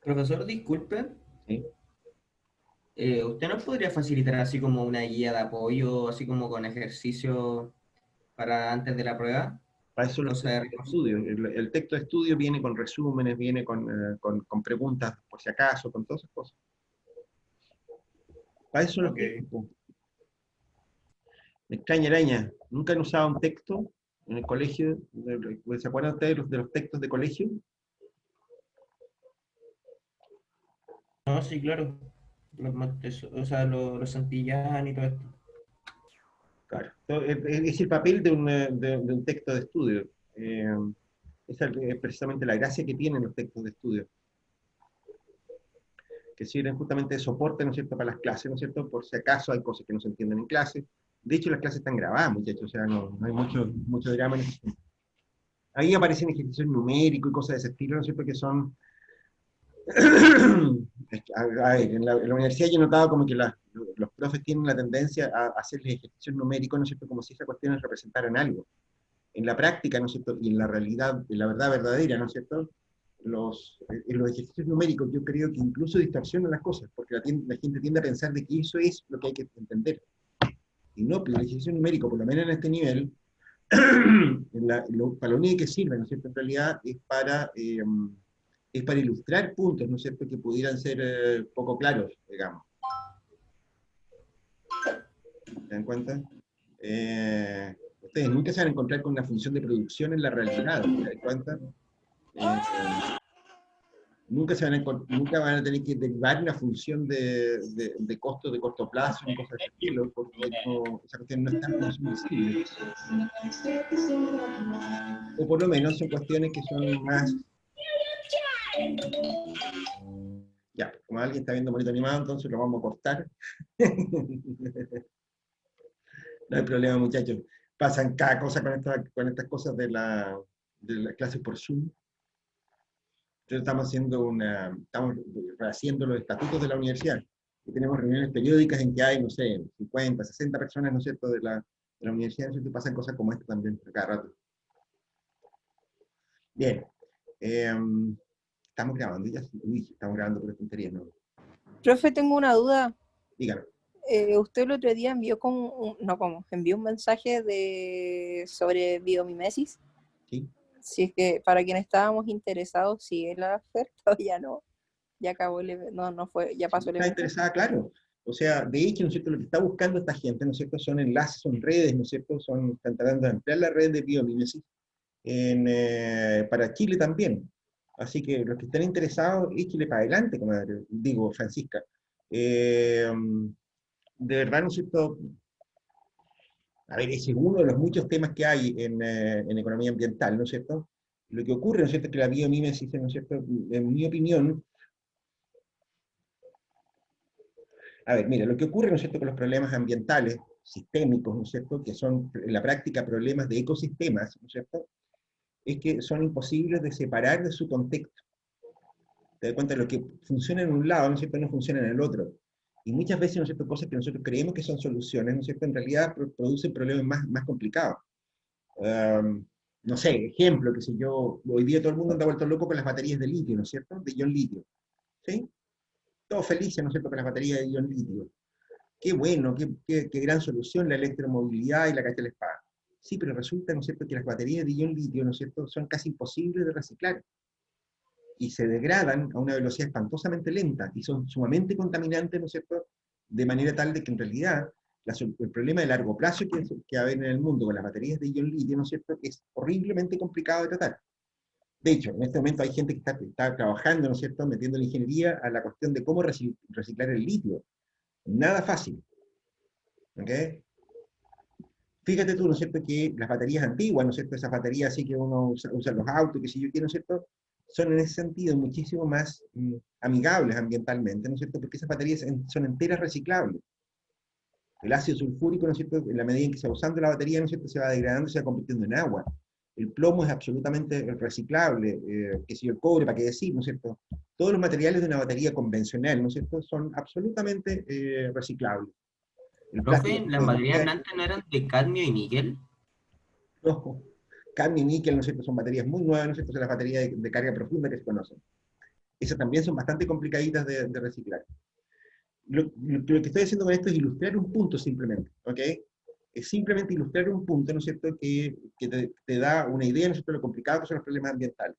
Profesor, disculpe, ¿Sí? ¿usted nos podría facilitar así como una guía de apoyo, así como con ejercicio para antes de la prueba? Para eso los Cosa de textos de recursos. estudio. El texto de estudio viene con resúmenes, viene con preguntas por si acaso, con todas esas cosas. Para eso los Ok. textos. Po. Me extraña araña. ¿Nunca han usado un texto en el colegio? ¿Se acuerdan ustedes de los textos de colegio? No, sí, claro. O sea, los Santillán y todo esto. Claro. Es el papel de un texto de estudio. Esa es precisamente la gracia que tienen los textos de estudio, que sirven justamente de soporte, ¿no es cierto?, para las clases, ¿no es cierto?, por si acaso hay cosas que no se entienden en clase. De hecho, las clases están grabadas, muchachos, o sea, no hay mucho drama en ese sentido. Ahí aparecen ejercicios numéricos y cosas de ese estilo, ¿no es cierto?, que son... a ver, en la universidad yo he notado como que los profes tienen la tendencia a hacerles ejercicios numéricos, ¿no es cierto?, como si esas cuestiones representaran algo. En la práctica, ¿no es cierto?, y en la realidad, en la verdad verdadera, ¿no es cierto?, en los ejercicios numéricos yo creo que incluso distorsionan las cosas, porque la gente tiende a pensar de que eso es lo que hay que entender. Y no, pero el ejercicio numérico, por lo menos en este nivel, para lo único que sirve, ¿no es cierto?, en realidad es para ilustrar puntos, ¿no es cierto?, que pudieran ser poco claros, digamos. ¿Se dan cuenta? Ustedes nunca se van a encontrar con una función de producción en la realidad, ¿se dan cuenta? Eh, nunca van a tener que derivar una función de costo de corto plazo, ni cosas de ese estilo, porque no, esa cuestión no están, no son visibles. O por lo menos son cuestiones que son más... Ya, como alguien está viendo bonito animado, entonces lo vamos a cortar. No hay problema, muchachos. Pasan cada cosa con estas cosas de la clase por Zoom. Entonces estamos rehaciendo los estatutos de la universidad. Y tenemos reuniones periódicas en que hay, no sé, 50, 60 personas, ¿no es cierto?, de la universidad, ¿no es cierto?, y pasan cosas como esta también, a cada rato. Bien. Eh, estamos grabando, ya, uy, estamos grabando por tonterías, ¿no? Profe, tengo una duda. Díganlo. Usted el otro día envió envió un mensaje sobre biomimesis. ¿Sí? Si es que para quienes estábamos interesados, sigue la oferta o ya no, ya acabó no fue, ya Si pasó usted el está evento. interesada, claro. O sea, de hecho, ¿no es cierto?, lo que está buscando esta gente, ¿no es cierto?, son enlaces, son redes, ¿no es cierto?, están tratando de ampliar la red de biomimesis para Chile también. Así que los que estén interesados, échale para adelante, comadre, digo, Francisca. Eh, de verdad, ¿no es cierto? A ver, ese es uno de los muchos temas que hay en economía ambiental, ¿no es cierto? Lo que ocurre, ¿no es cierto?, es que la biomímesis, ¿no es cierto?, en mi opinión, a ver, mira, lo que ocurre, ¿no es cierto?, con los problemas ambientales sistémicos, ¿no es cierto?, que son en la práctica problemas de ecosistemas, ¿no es cierto?, es que son imposibles de separar de su contexto. Te das cuenta, lo que funciona en un lado, ¿no es cierto?, no funciona en el otro. Y muchas veces, ¿no es cierto?, cosas que nosotros creemos que son soluciones, ¿no es cierto?, en realidad producen problemas más complicados. No sé, ejemplo, que si yo, hoy día todo el mundo anda vuelto loco con las baterías de litio, ¿no es cierto?, de ion litio. ¿Sí? Todos felices, ¿no es cierto?, con las baterías de ion litio. Qué bueno, qué gran solución la electromovilidad y la cacha de la espada. Sí, pero resulta, ¿no es cierto?, que las baterías de ion litio, ¿no es cierto?, son casi imposibles de reciclar y se degradan a una velocidad espantosamente lenta y son sumamente contaminantes, ¿no es cierto?, de manera tal de que en realidad el problema de largo plazo que va a haber en el mundo con las baterías de ion litio, ¿no es cierto?, es horriblemente complicado de tratar. De hecho, en este momento hay gente que está trabajando, ¿no es cierto?, metiendo la ingeniería a la cuestión de cómo reciclar el litio. Nada fácil. ¿Ok? Fíjate tú, ¿no es cierto?, que las baterías antiguas, ¿no es cierto?, esas baterías así que uno usa en los autos, que si yo quiero, ¿no es cierto?, son en ese sentido muchísimo más amigables ambientalmente, ¿no es cierto?, porque esas baterías son enteras reciclables. El ácido sulfúrico, ¿no es cierto?, en la medida en que se va usando la batería, ¿no es cierto?, se va degradando y se va convirtiendo en agua. El plomo es absolutamente reciclable, que si el cobre, ¿para qué decir?, ¿no es cierto? Todos los materiales de una batería convencional, ¿no es cierto?, son absolutamente reciclables. El plástico Profe, que las ustedes baterías decían, antes no eran de cadmio y níquel. no, cadmio y níquel, ¿no es cierto?, son baterías muy nuevas, ¿no es cierto?, son las baterías de carga profunda que se conocen. Esas también son bastante complicaditas de reciclar. Lo que estoy haciendo con esto es ilustrar un punto simplemente, ¿ok? Es simplemente ilustrar un punto, ¿no es cierto?, que te da una idea, ¿no es cierto?, de lo complicado que son los problemas ambientales.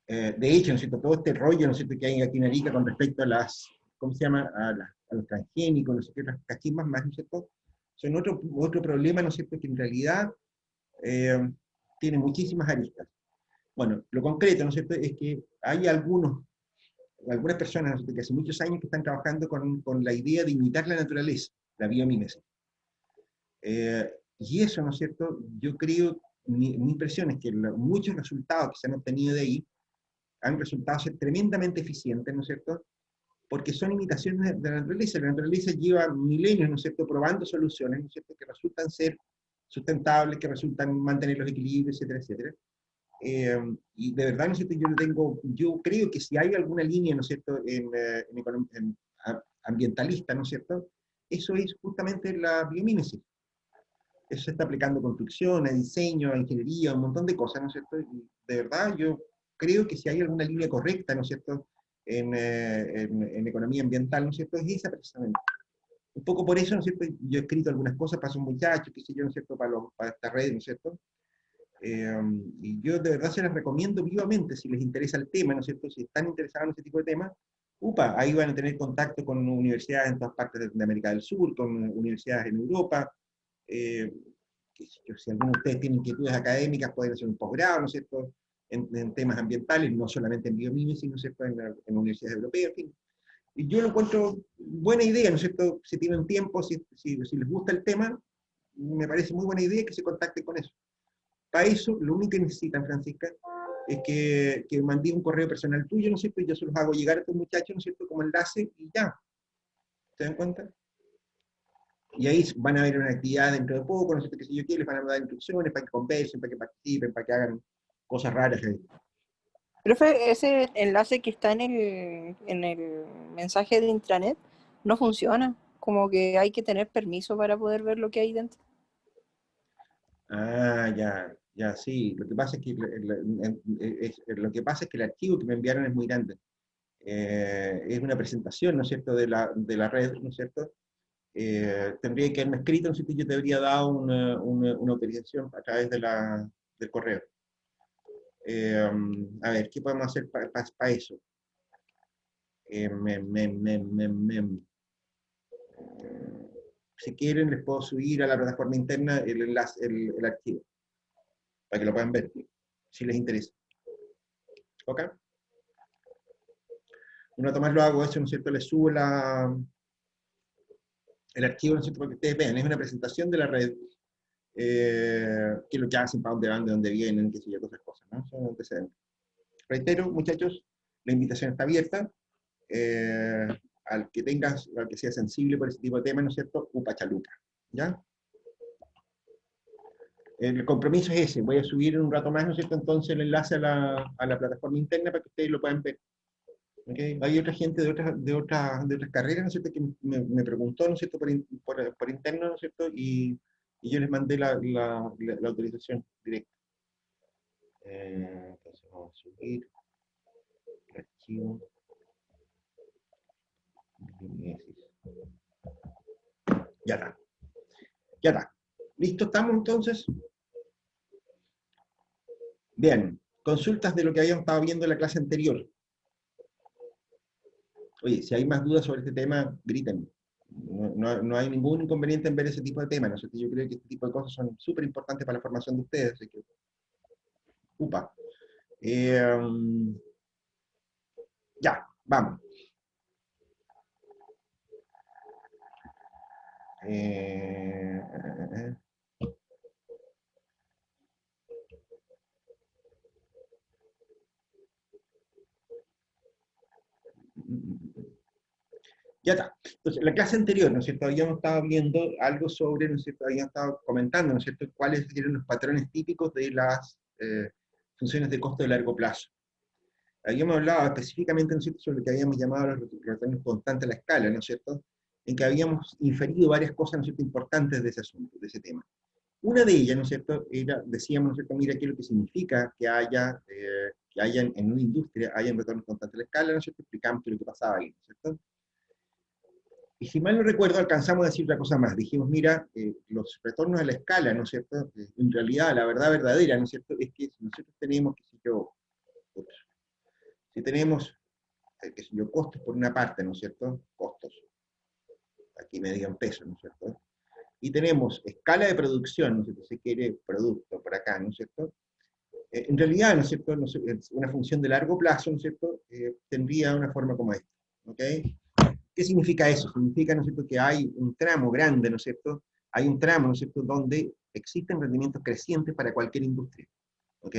De hecho, ¿no es cierto?, todo este rollo, ¿no es cierto?, que hay aquí en Arica con respecto a las, ¿cómo se llama?, a los transgénicos, no sé qué, las cachismas más, ¿no es cierto?, son otro problema, ¿no es cierto?, que en realidad tiene muchísimas aristas. Bueno, lo concreto, ¿no es cierto?, es que hay algunas personas, ¿no es cierto?, que hace muchos años que están trabajando con la idea de imitar la naturaleza, la biomímesis. Y eso, ¿no es cierto?, yo creo, mi impresión es que muchos resultados que se han obtenido de ahí han resultado ser tremendamente eficientes, ¿no es cierto?, porque son imitaciones de la naturaleza. La naturaleza lleva milenios, ¿no es cierto?, probando soluciones, ¿no es cierto?, que resultan ser sustentables, que resultan mantener los equilibrios, etcétera, etcétera. Y de verdad, ¿no es cierto?, yo creo que si hay alguna línea, ¿no es cierto?, ambientalista, ¿no es cierto?, eso es justamente la biomímesis. Eso se está aplicando a construcción, a diseño, a ingeniería, a un montón de cosas, ¿no es cierto? Y de verdad, yo creo que si hay alguna línea correcta, ¿no es cierto?, en economía ambiental, ¿no es cierto?, es esa precisamente. Un poco por eso, ¿no es cierto?, yo he escrito algunas cosas para esos muchachos, qué sé yo, ¿no es cierto?, para esta red, ¿no es cierto?, y yo de verdad se las recomiendo vivamente si les interesa el tema, ¿no es cierto? Si están interesados en este tipo de temas, ahí van a tener contacto con universidades en todas partes de América del Sur, con universidades en Europa. Si algunos de ustedes tienen inquietudes académicas, pueden hacer un posgrado, ¿no es cierto?, en temas ambientales, no solamente en biomímesis, ¿no es cierto?, en universidades europeas, en fin. Y yo lo encuentro buena idea, ¿no es cierto?, si tienen tiempo, si les gusta el tema, me parece muy buena idea que se contacten con eso. Para eso, lo único que necesitan, Francisca, es que mandé un correo personal tuyo, ¿no es cierto?, y yo se los hago llegar a estos muchachos, ¿no es cierto?, como enlace, y ya. ¿Se dan cuenta? Y ahí van a ver una actividad dentro de poco, no sé qué sé yo qué, les van a dar instrucciones para que conversen, para que participen, para que hagan cosas raras. Profe, ese enlace que está en el mensaje de intranet no funciona. Como que hay que tener permiso para poder ver lo que hay dentro. Ah, ya, sí. Lo que pasa es que lo que pasa es que el archivo que me enviaron es muy grande. Es una presentación, ¿no es cierto?, de la red, ¿no es cierto? Tendría que haberme escrito, ¿no es cierto? Yo te habría dado una autorización a través del correo. A ver, ¿qué podemos hacer para eso? Si quieren, les puedo subir a la plataforma interna el enlace, el archivo, para que lo puedan ver, si les interesa. ¿Ok? Una vez más lo hago eso, ¿no es cierto? Les subo el archivo, ¿no es cierto?, para que ustedes vean. Es una presentación de la red, qué es lo que hacen, para dónde van, de dónde vienen, qué sé yo, todas esas cosas, ¿no? Son antecedentes. Reitero, muchachos, la invitación está abierta. Al que sea sensible por ese tipo de temas, ¿no es cierto?, Upachaluca, ¿ya? El compromiso es ese, voy a subir en un rato más, ¿no es cierto?, entonces el enlace a la plataforma interna para que ustedes lo puedan ver. ¿Okay? Hay otra gente de otras carreras, ¿no es cierto?, que me preguntó, ¿no es cierto?, por interno, ¿no es cierto?, y yo les mandé la autorización directa. Entonces vamos a subir el archivo. Ya está. Ya está. ¿Listo estamos entonces? Bien, consultas de lo que habíamos estado viendo en la clase anterior. Oye, si hay más dudas sobre este tema, griten. No hay ningún inconveniente en ver ese tipo de temas, ¿no? Yo creo que este tipo de cosas son súper importantes para la formación de ustedes, así que... Ya, vamos. Eh, Ya está. Entonces, la clase anterior, ¿no es cierto?, habíamos estado viendo algo sobre, ¿no es cierto?, habíamos estado comentando, ¿no es cierto?, cuáles eran los patrones típicos de las funciones de costo de largo plazo. Habíamos hablado específicamente, ¿no es cierto?, sobre lo que habíamos llamado los retornos constantes a la escala, ¿no es cierto?, en que habíamos inferido varias cosas, ¿no es cierto?, importantes de ese asunto, de ese tema. Una de ellas, ¿no es cierto?, decíamos, ¿no es cierto?, mira qué es lo que significa que haya, que hayan en una industria, hayan retornos constantes a la escala, ¿no es cierto? Explicamos lo que pasaba ahí, ¿no es cierto? Y si mal no recuerdo, alcanzamos a decir otra cosa más. Dijimos, mira, los retornos a la escala, ¿no es cierto? En realidad, la verdad verdadera, ¿no es cierto? Es que si nosotros tenemos, qué sé yo, si tenemos, qué sé yo, costos por una parte, ¿no es cierto? Costos, aquí me digan pesos, ¿no es cierto? Y tenemos escala de producción, ¿no es cierto? Si quiere producto por acá, ¿no es cierto? En realidad, ¿no es cierto? No sé, una función de largo plazo, ¿no es cierto? Tendría una forma como esta, ¿ok? ¿Qué significa eso? Significa, ¿no es cierto?, que hay un tramo grande, ¿no es cierto? Hay un tramo, ¿no es cierto?, donde existen rendimientos crecientes para cualquier industria, ¿ok?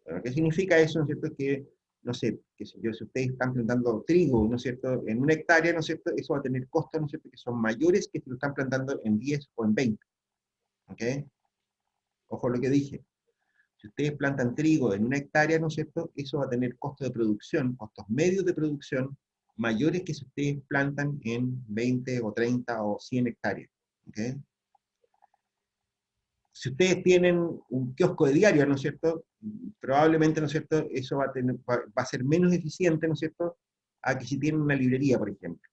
Bueno, ¿qué significa eso, no es cierto? Que, no sé, que si ustedes están plantando trigo, ¿no es cierto?, en una hectárea, ¿no es cierto?, eso va a tener costos, ¿no es cierto?, que son mayores que si lo están plantando en 10 o en 20, ¿ok? Ojo lo que dije. Si ustedes plantan trigo en una hectárea, ¿no es cierto?, eso va a tener costos de producción, costos medios de producción, mayores que si ustedes plantan en 20 o 30 o 100 hectáreas. ¿Okay? Si ustedes tienen un kiosco de diario, ¿no es cierto?, probablemente, ¿no es cierto?, eso va a ser menos eficiente, ¿no es cierto?, a que si tienen una librería, por ejemplo.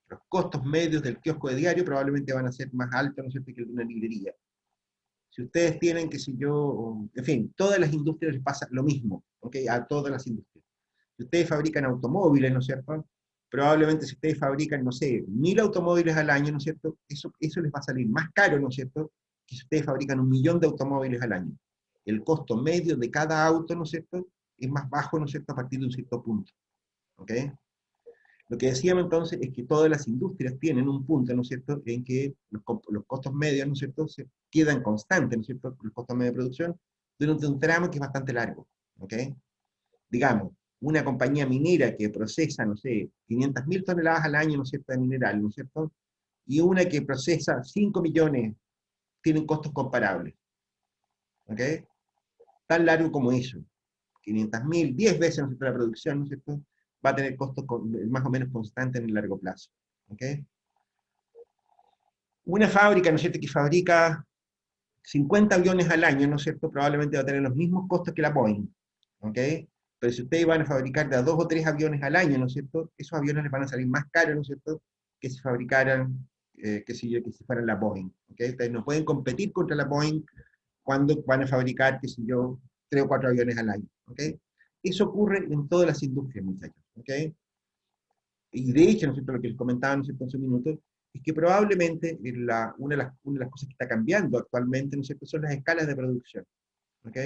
Los costos medios del kiosco de diario probablemente van a ser más altos, ¿no es cierto?, que el de una librería. Si ustedes tienen, qué sé yo, en fin, todas las industrias les pasa lo mismo, ¿ok? A todas las industrias. Si ustedes fabrican automóviles, ¿no es cierto? Probablemente si ustedes fabrican, no sé, 1000 automóviles al año, ¿no es cierto? Eso les va a salir más caro, ¿no es cierto? Que si ustedes fabrican 1.000.000 de automóviles al año. El costo medio de cada auto, ¿no es cierto?, es más bajo, ¿no es cierto?, a partir de un cierto punto, ¿ok? Lo que decíamos entonces es que todas las industrias tienen un punto, ¿no es cierto?, en que los costos medios, ¿no es cierto?, se quedan constantes, ¿no es cierto?, los costos medios de producción, durante un tramo que es bastante largo, ¿ok? Digamos, una compañía minera que procesa, no sé, 500.000 toneladas al año, ¿no es cierto?, de mineral, ¿no es cierto?, y una que procesa 5 millones, tienen costos comparables, ¿ok? Tan largo como eso. 500.000, 10 veces, ¿no es cierto?, la producción, ¿no es cierto?, va a tener costos más o menos constantes en el largo plazo. ¿Ok? Una fábrica, ¿no es cierto?, que fabrica 50 aviones al año, ¿no es cierto?, probablemente va a tener los mismos costos que la Boeing. ¿Ok? Pero si ustedes van a fabricar de a 2 o 3 aviones al año, ¿no es cierto?, esos aviones les van a salir más caros, ¿no es cierto?, que si fabricaran, qué sé yo, que si fueran la Boeing. ¿Ok? Ustedes no pueden competir contra la Boeing cuando van a fabricar, qué sé yo, 3 o 4 aviones al año. ¿Ok? Eso ocurre en todas las industrias, muchachos. ¿Ok? Y de hecho, ¿no es cierto?, lo que les comentaba, ¿no es cierto?, hace un minuto, es que probablemente una de las cosas que está cambiando actualmente, ¿no es cierto?, son las escalas de producción. ¿Ok?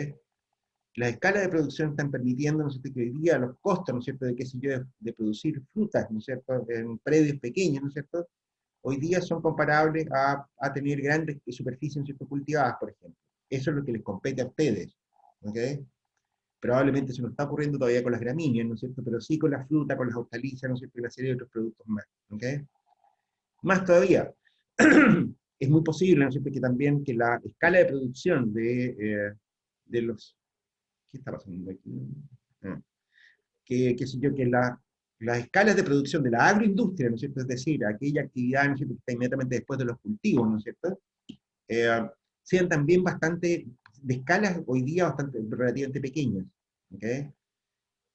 Las escalas de producción están permitiendo, ¿no es cierto?, que hoy día los costos, ¿no es cierto?, de qué sé yo, de producir frutas, ¿no es cierto?, en predios pequeños, ¿no es cierto?, hoy día son comparables a tener grandes superficies, ¿no es cierto?, cultivadas, por ejemplo. Eso es lo que les compete a ustedes. ¿Ok? Probablemente eso no está ocurriendo todavía con las gramíneas, ¿no es cierto?, pero sí con la fruta, con las hortalizas, ¿no es cierto?, y una serie de otros productos más. ¿Ok? Más todavía, es muy posible, ¿no es cierto?, que también que la escala de producción de los... ¿Qué está pasando aquí? Ah, qué sé yo, que las escalas de producción de la agroindustria, ¿no es cierto?, es decir, aquella actividad, ¿no es cierto?, que está inmediatamente después de los cultivos, ¿no es cierto?, eh, sean también bastante, de escalas hoy día bastante, relativamente pequeñas. ¿Ok?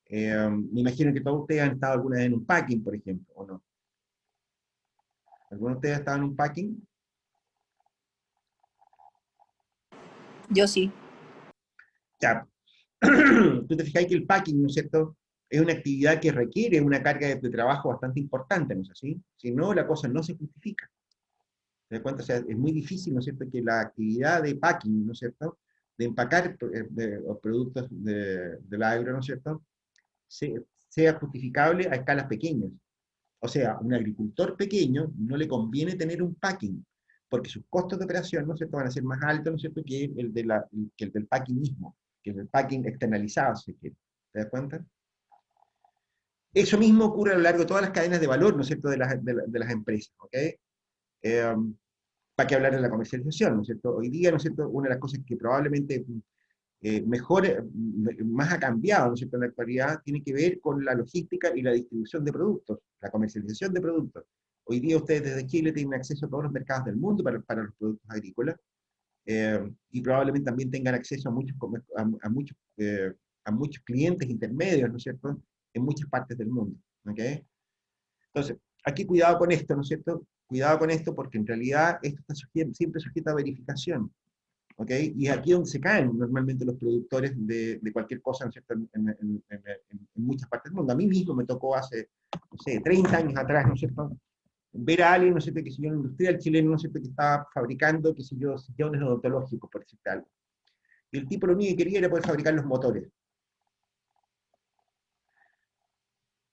Me imagino que todos ustedes han estado alguna vez en un packing, por ejemplo, ¿o no? ¿Alguno de ustedes ha estado en un packing? Yo sí. Ya. Tú te fijas que el packing, ¿no es cierto?, es una actividad que requiere una carga de trabajo bastante importante, ¿no es así? Si no, la cosa no se justifica. ¿Te das cuenta? O sea, es muy difícil, ¿no es cierto?, que la actividad de packing, ¿no es cierto?, de empacar productos de la agro, ¿no es cierto?, sea justificable a escalas pequeñas. O sea, un agricultor pequeño no le conviene tener un packing, porque sus costos de operación, ¿no es cierto?, van a ser más altos, ¿no es cierto?, que el del packing mismo, que el del packing externalizado, si quiere. ¿Te das cuenta? Eso mismo ocurre a lo largo de todas las cadenas de valor, ¿no es cierto?, de las empresas. ¿Ok? ¿Para qué hablar de la comercialización? ¿No es cierto? Hoy día, ¿no es cierto?, una de las cosas que probablemente más ha cambiado, ¿no es cierto?, en la actualidad, tiene que ver con la logística y la distribución de productos, la comercialización de productos. Hoy día ustedes desde Chile tienen acceso a todos los mercados del mundo para los productos agrícolas, y probablemente también tengan acceso a muchos a muchos clientes intermedios, ¿no es cierto?, en muchas partes del mundo. ¿Ok? Entonces, aquí cuidado con esto, ¿no es cierto? Cuidado con esto porque en realidad esto está siempre sujeto a verificación. ¿Ok? Y es aquí donde se caen normalmente los productores de cualquier cosa, ¿no es cierto?, en muchas partes del mundo. A mí mismo me tocó hace, no sé, 30 años atrás, ¿no es cierto?, ver a alguien, no sé, que sé yo, un industrial chileno, no sé, que estaba fabricando, qué sé yo, sillones odontológicos, por decirte algo. Y el tipo lo único que quería era poder fabricar los motores.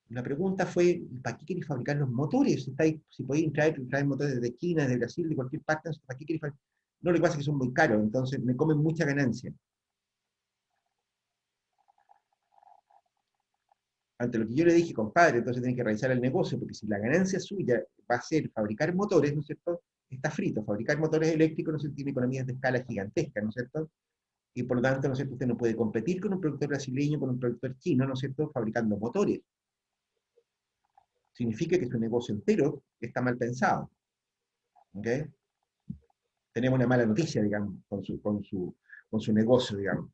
La pregunta fue, ¿para qué queréis fabricar los motores? Si podéis traer motores de China, de Brasil, de cualquier parte, ¿para qué queréis fabricar? No, lo que pasa es que son muy caros, entonces me comen mucha ganancia. Ante lo que yo le dije, compadre, entonces tiene que realizar el negocio, porque si la ganancia suya va a ser fabricar motores, ¿no es cierto?, está frito. Fabricar motores eléctricos, ¿no es cierto?, tiene economías de escala gigantescas, ¿no es cierto?, y por lo tanto, ¿no es cierto?, usted no puede competir con un productor brasileño, con un productor chino, ¿no es cierto?, fabricando motores. Significa que su negocio entero está mal pensado. ¿Ok? Tenemos una mala noticia, digamos, con su negocio, digamos.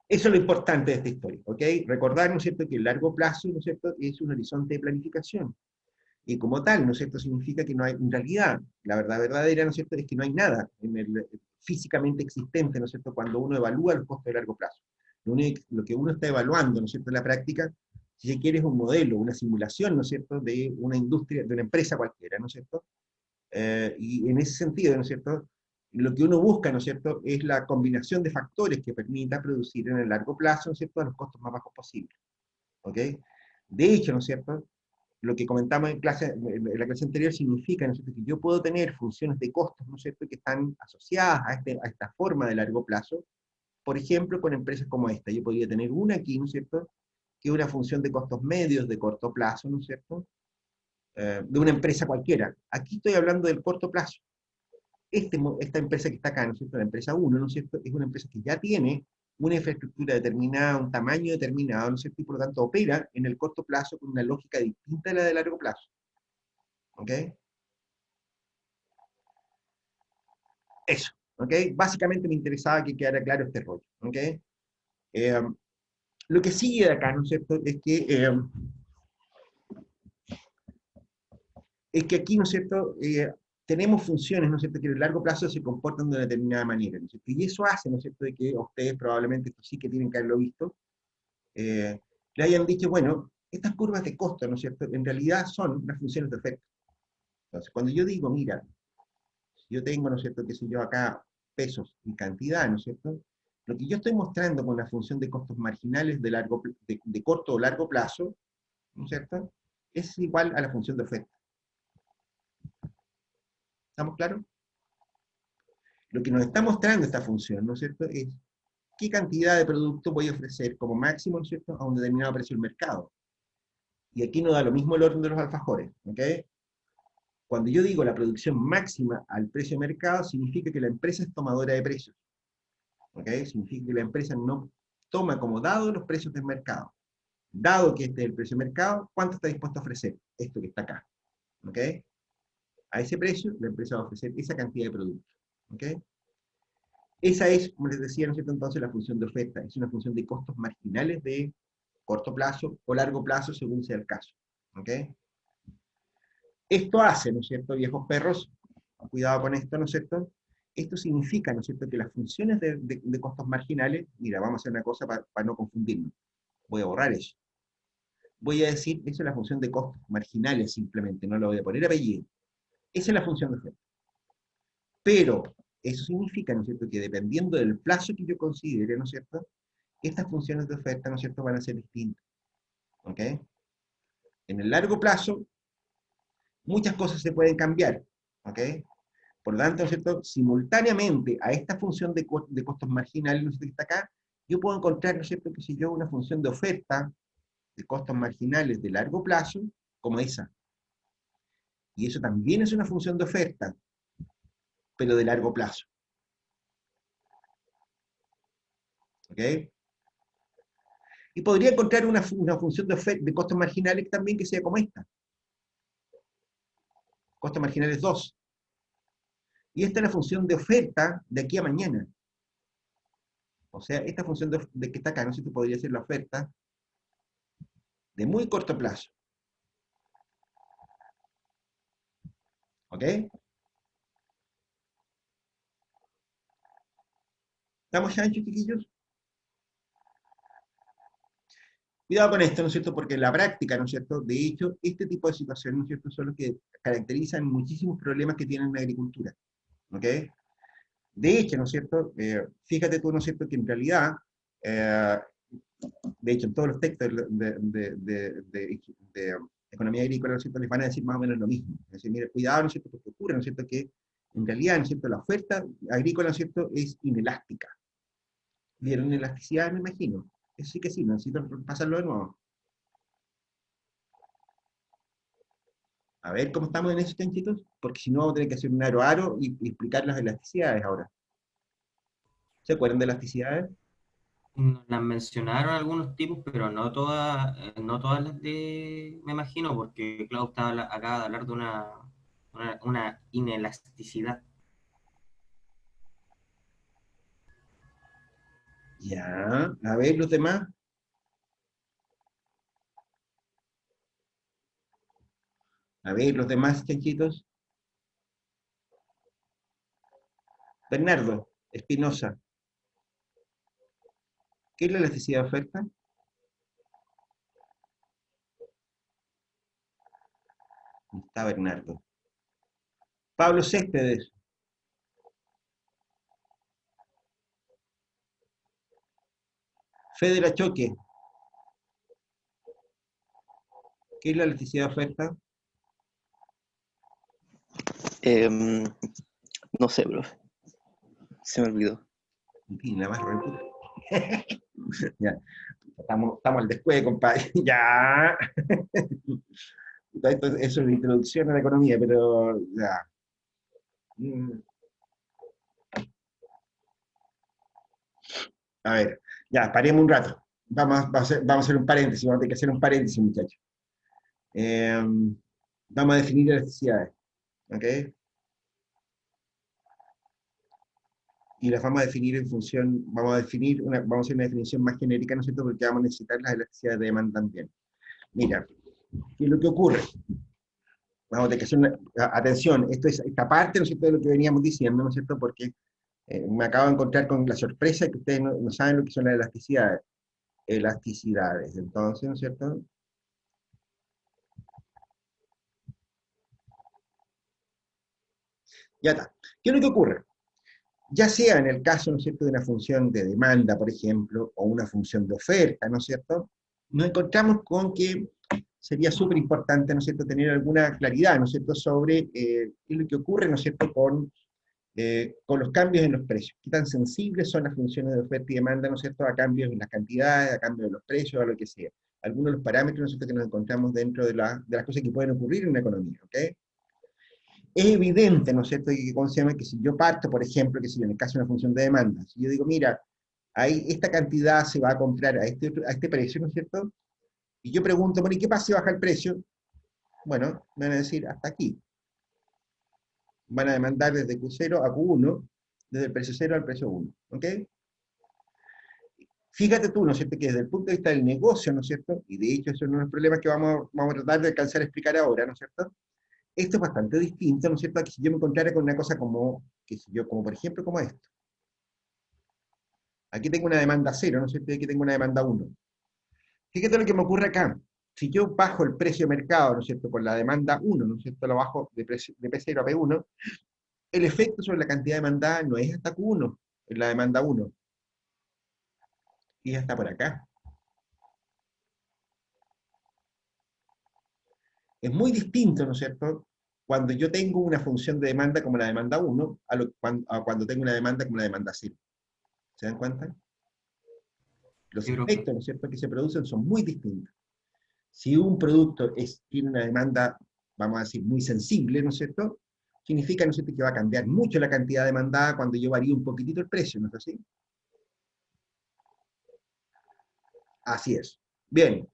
Eso es lo importante de esta historia, ¿ok? Recordar, ¿no es cierto?, que el largo plazo, ¿no es cierto?, es un horizonte de planificación. Y como tal, ¿no es cierto?, significa que no hay, en realidad, la verdad verdadera, ¿no es cierto?, es que no hay nada físicamente existente, ¿no es cierto?, cuando uno evalúa los costos de largo plazo. Lo que uno está evaluando, ¿no es cierto?, en la práctica, si se quiere, es un modelo, una simulación, ¿no es cierto?, de una industria, de una empresa cualquiera, ¿no es cierto? Y en ese sentido, ¿no es cierto?, lo que uno busca, ¿no es cierto?, es la combinación de factores que permita producir en el largo plazo, ¿no es cierto?, a los costos más bajos posibles. ¿Ok? De hecho, ¿no es cierto?, lo que comentamos en la clase anterior significa, ¿no es cierto?, que yo puedo tener funciones de costos, ¿no es cierto?, que están asociadas a esta forma de largo plazo, por ejemplo, con empresas como esta. Yo podría tener una aquí, ¿no es cierto?, que es una función de costos medios de corto plazo, ¿no es cierto?, de una empresa cualquiera. Aquí estoy hablando del corto plazo. Esta empresa que está acá, ¿no es cierto?, la empresa 1, ¿no es cierto?, es una empresa que ya tiene una infraestructura determinada, un tamaño determinado, ¿no es cierto?, y por lo tanto opera en el corto plazo con una lógica distinta a la de largo plazo. ¿Ok? Eso. ¿Ok? Básicamente me interesaba que quedara claro este rollo. ¿Ok? Eh, lo que sigue de acá, ¿no es cierto?, es que aquí, ¿no es cierto?, tenemos funciones, ¿no es cierto?, que en el largo plazo se comportan de una determinada manera, ¿no es cierto? Y eso hace, ¿no es cierto?, de que ustedes probablemente, esto sí que tienen que haberlo visto, le hayan dicho, bueno, estas curvas de costo, ¿no es cierto?, en realidad son las funciones de oferta. Entonces, cuando yo digo, mira, si yo tengo, ¿no es cierto?, qué sé yo, acá pesos y cantidad, ¿no es cierto?, lo que yo estoy mostrando con la función de costos marginales de corto o largo plazo, ¿no es cierto?, es igual a la función de oferta. ¿Estamos claros? Lo que nos está mostrando esta función, ¿no es cierto?, es qué cantidad de producto voy a ofrecer como máximo, ¿no es cierto?, a un determinado precio del mercado. Y aquí nos da lo mismo el orden de los alfajores, ¿ok? Cuando yo digo la producción máxima al precio de mercado, significa que la empresa es tomadora de precios, ¿ok? Significa que la empresa no toma como dado los precios del mercado. Dado que este es el precio del mercado, ¿cuánto está dispuesto a ofrecer? Esto que está acá, ¿ok? A ese precio, la empresa va a ofrecer esa cantidad de productos, ¿ok? Esa es, como les decía, ¿no es cierto?, entonces la función de oferta. Es una función de costos marginales de corto plazo o largo plazo, según sea el caso. ¿Ok? Esto hace, ¿no es cierto?, viejos perros, cuidado con esto, ¿no es cierto? Esto significa, ¿no es cierto?, que las funciones de costos marginales, mira, vamos a hacer una cosa para no confundirnos. Voy a borrar eso. Voy a decir, eso es la función de costos marginales simplemente, no lo voy a poner apellido. Esa es la función de oferta. Pero eso significa, ¿no es cierto?, que dependiendo del plazo que yo considere, ¿no es cierto?, estas funciones de oferta, ¿no es cierto?, van a ser distintas. ¿Ok? En el largo plazo, muchas cosas se pueden cambiar. ¿Ok? Por lo tanto, ¿no es cierto?, simultáneamente a esta función de costos marginales, ¿no es cierto?, que está acá, yo puedo encontrar, ¿no es cierto?, que si yo una función de oferta de costos marginales de largo plazo, como esa. Y eso también es una función de oferta, pero de largo plazo. ¿Ok? Y podría encontrar una función de costos marginales también que sea como esta. Costos marginales 2. Y esta es la función de oferta de aquí a mañana. O sea, esta función de que está acá, ¿no es cierto? Podría ser la oferta de muy corto plazo. ¿Ok? ¿Estamos ya anchos, chiquillos? Cuidado con esto, ¿no es cierto? Porque en la práctica, ¿no es cierto? De hecho, este tipo de situaciones, ¿no es cierto? Son los que caracterizan muchísimos problemas que tiene la agricultura. ¿Ok? De hecho, ¿no es cierto? Fíjate tú, ¿no es cierto? Que en realidad, eh, de hecho, en todos los textos de economía agrícola, ¿no es cierto? Les van a decir más o menos lo mismo. Es decir, mire, cuidado, ¿no es cierto? Porque ocurre, ¿no es cierto? Que en realidad, ¿no es cierto? La oferta agrícola, ¿no es cierto? Es inelástica. ¿Vieron elasticidad, me imagino? Sí que sí, necesito pasarlo de nuevo. A ver cómo estamos en esos chanchitos, porque si no vamos a tener que hacer un aro y explicar las elasticidades ahora. ¿Se acuerdan de elasticidades? Nos las mencionaron algunos tipos, pero no todas las de, me imagino, porque Clau acaba de hablar de una inelasticidad. Ya, a ver los demás. A ver los demás chanchitos. Bernardo, Espinosa, ¿qué es la elasticidad de oferta? Está Bernardo. Pablo Céspedes, Federa Choque, ¿qué es la elasticidad de oferta? No sé, profe. Se me olvidó. En fin, la más reputa. Ya, estamos al descueve, compadre. Ya. Eso es la introducción a la economía, pero ya. Mm, A ver, ya, paremos un rato. Vamos a hacer un paréntesis, vamos a tener que hacer un paréntesis, muchachos. Eh, Vamos a definir elasticidades, ¿ok? Y las vamos a definir en función, vamos a hacer una definición más genérica, ¿no es cierto? Porque vamos a necesitar las elasticidades de demanda también. Mira, ¿qué es lo que ocurre? Vamos a tener que hacer atención, esto es esta parte, ¿no es cierto?, de lo que veníamos diciendo, ¿no es cierto? Porque me acabo de encontrar con la sorpresa de que ustedes no saben lo que son las elasticidades. Elasticidades, entonces, ¿no es cierto? Ya está. ¿Qué es lo que ocurre? Ya sea en el caso, ¿no es cierto?, de una función de demanda, por ejemplo, o una función de oferta, ¿no es cierto?, nos encontramos con que sería súper importante, ¿no es cierto?, tener alguna claridad, ¿no es cierto?, sobre qué es lo que ocurre, ¿no es cierto?, con los cambios en los precios. Qué tan sensibles son las funciones de oferta y demanda, ¿no es cierto?, a cambios en las cantidades, a cambios de los precios, a lo que sea. Algunos de los parámetros, ¿no es cierto?, que nos encontramos dentro de las cosas que pueden ocurrir en una economía, ¿ok? Es evidente, ¿no es cierto?, ¿cómo se llama? Que si yo parto, por ejemplo, que si en el caso de una función de demanda, si yo digo, mira, esta cantidad se va a comprar a este precio, ¿no es cierto? Y yo pregunto, bueno, ¿y qué pasa si baja el precio? Bueno, me van a decir, hasta aquí. Van a demandar desde Q0 a Q1, desde el precio 0 al precio 1, ¿ok? Fíjate tú, ¿no es cierto?, que desde el punto de vista del negocio, ¿no es cierto?, y de hecho eso es uno de los problemas que vamos a tratar de alcanzar a explicar ahora, ¿no es cierto?, esto es bastante distinto, ¿no es cierto?, a que si yo me encontrara con una cosa como, qué sé yo, como por ejemplo, como esto. Aquí tengo una demanda 0, ¿no es cierto?, y aquí tengo una demanda 1. Fíjate lo que me ocurre acá. Si yo bajo el precio de mercado, ¿no es cierto?, por la demanda 1, ¿no es cierto?, lo bajo de P0 a P1, el efecto sobre la cantidad demandada no es hasta Q1, es la demanda 1, y ya está por acá. Es muy distinto, ¿no es cierto?, cuando yo tengo una función de demanda como la demanda 1, a cuando tengo una demanda como la demanda 0. ¿Se dan cuenta? Los Sí, profe. efectos, ¿no es cierto?, que se producen son muy distintos. Si un producto tiene una demanda, vamos a decir, muy sensible, ¿no es cierto?, significa, ¿no es cierto?, que va a cambiar mucho la cantidad demandada cuando yo varío un poquitito el precio, ¿no es así? Así es. Bien,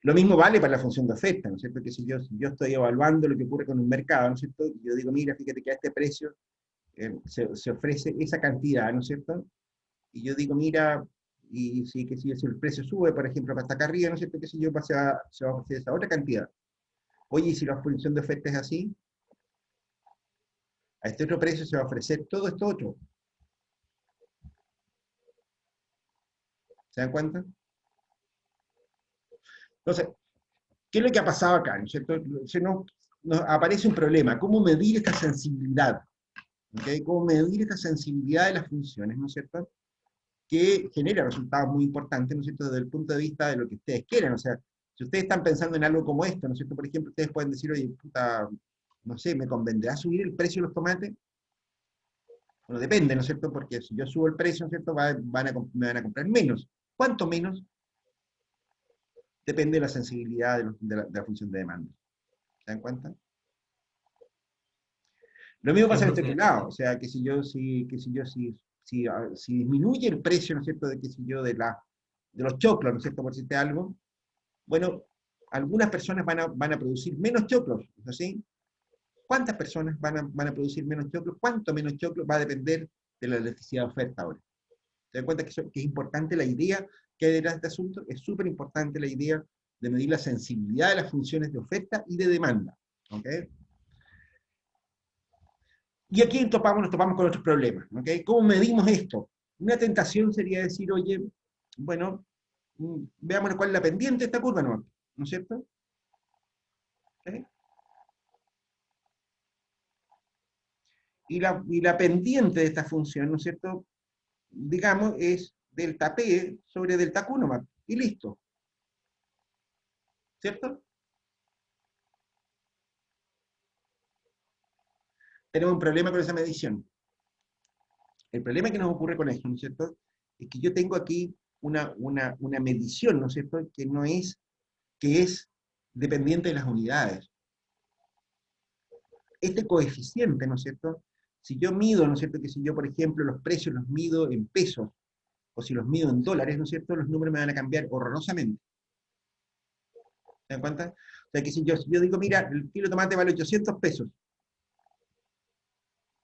lo mismo vale para la función de oferta, ¿no es cierto?, que si yo estoy evaluando lo que ocurre con un mercado, ¿no es cierto?, y yo digo, mira, fíjate que a este precio se ofrece esa cantidad, ¿no es cierto?, y yo digo, mira, y si, que si el precio sube, por ejemplo, hasta acá arriba, ¿no es cierto? Que si yo se va a ofrecer esa otra cantidad. Oye, y si la función de oferta es así, a este otro precio se va a ofrecer todo esto otro. ¿Se dan cuenta? Entonces, ¿qué es lo que ha pasado acá? ¿No es cierto? Nos aparece un problema. ¿Cómo medir esta sensibilidad? ¿Okay? ¿Cómo medir esta sensibilidad de las funciones? ¿No es cierto? Que genera resultados muy importantes, ¿no es cierto?, desde el punto de vista de lo que ustedes quieren. O sea, si ustedes están pensando en algo como esto, ¿no es cierto?, por ejemplo, ustedes pueden decir, oye, puta, no sé, ¿me convendrá subir el precio de los tomates? Bueno, depende, ¿no es cierto?, porque si yo subo el precio, ¿no es cierto?, me van a comprar menos. ¿Cuánto menos? Depende de la sensibilidad de la función de demanda. ¿Se dan cuenta? Lo mismo Sí, pasa en este profe. otro lado, o sea, si disminuye el precio, ¿no es cierto?, de, qué sé yo, de los choclos, ¿no es cierto?, por decirte algo, bueno, algunas personas van a producir menos choclos, ¿no es así? ¿Cuántas personas van a producir menos choclos? ¿Cuánto menos choclos? Va a depender de la electricidad de oferta ahora. ¿Se dan cuenta que es importante la idea que hay detrás de este asunto? Es súper importante la idea de medir la sensibilidad de las funciones de oferta y de demanda. ¿Ok? Y aquí nos topamos con otros problemas. ¿Ok? ¿Cómo medimos esto? Una tentación sería decir, oye, bueno, veamos cuál es la pendiente de esta curva, ¿no es cierto? ¿Ok? Y la pendiente de esta función, ¿no es cierto?, digamos, es delta P sobre delta Q nomás, y listo, ¿cierto? Tenemos un problema con esa medición. El problema que nos ocurre con esto, ¿no es cierto?, es que yo tengo aquí una medición, ¿no es cierto?, que es dependiente de las unidades. Este coeficiente, ¿no es cierto?, si yo mido, ¿no es cierto?, que si yo, por ejemplo, los precios los mido en pesos, o si los mido en dólares, ¿no es cierto?, los números me van a cambiar horrorosamente. ¿Se dan cuenta? O sea, que si yo digo, mira, el kilo de tomate vale 800 pesos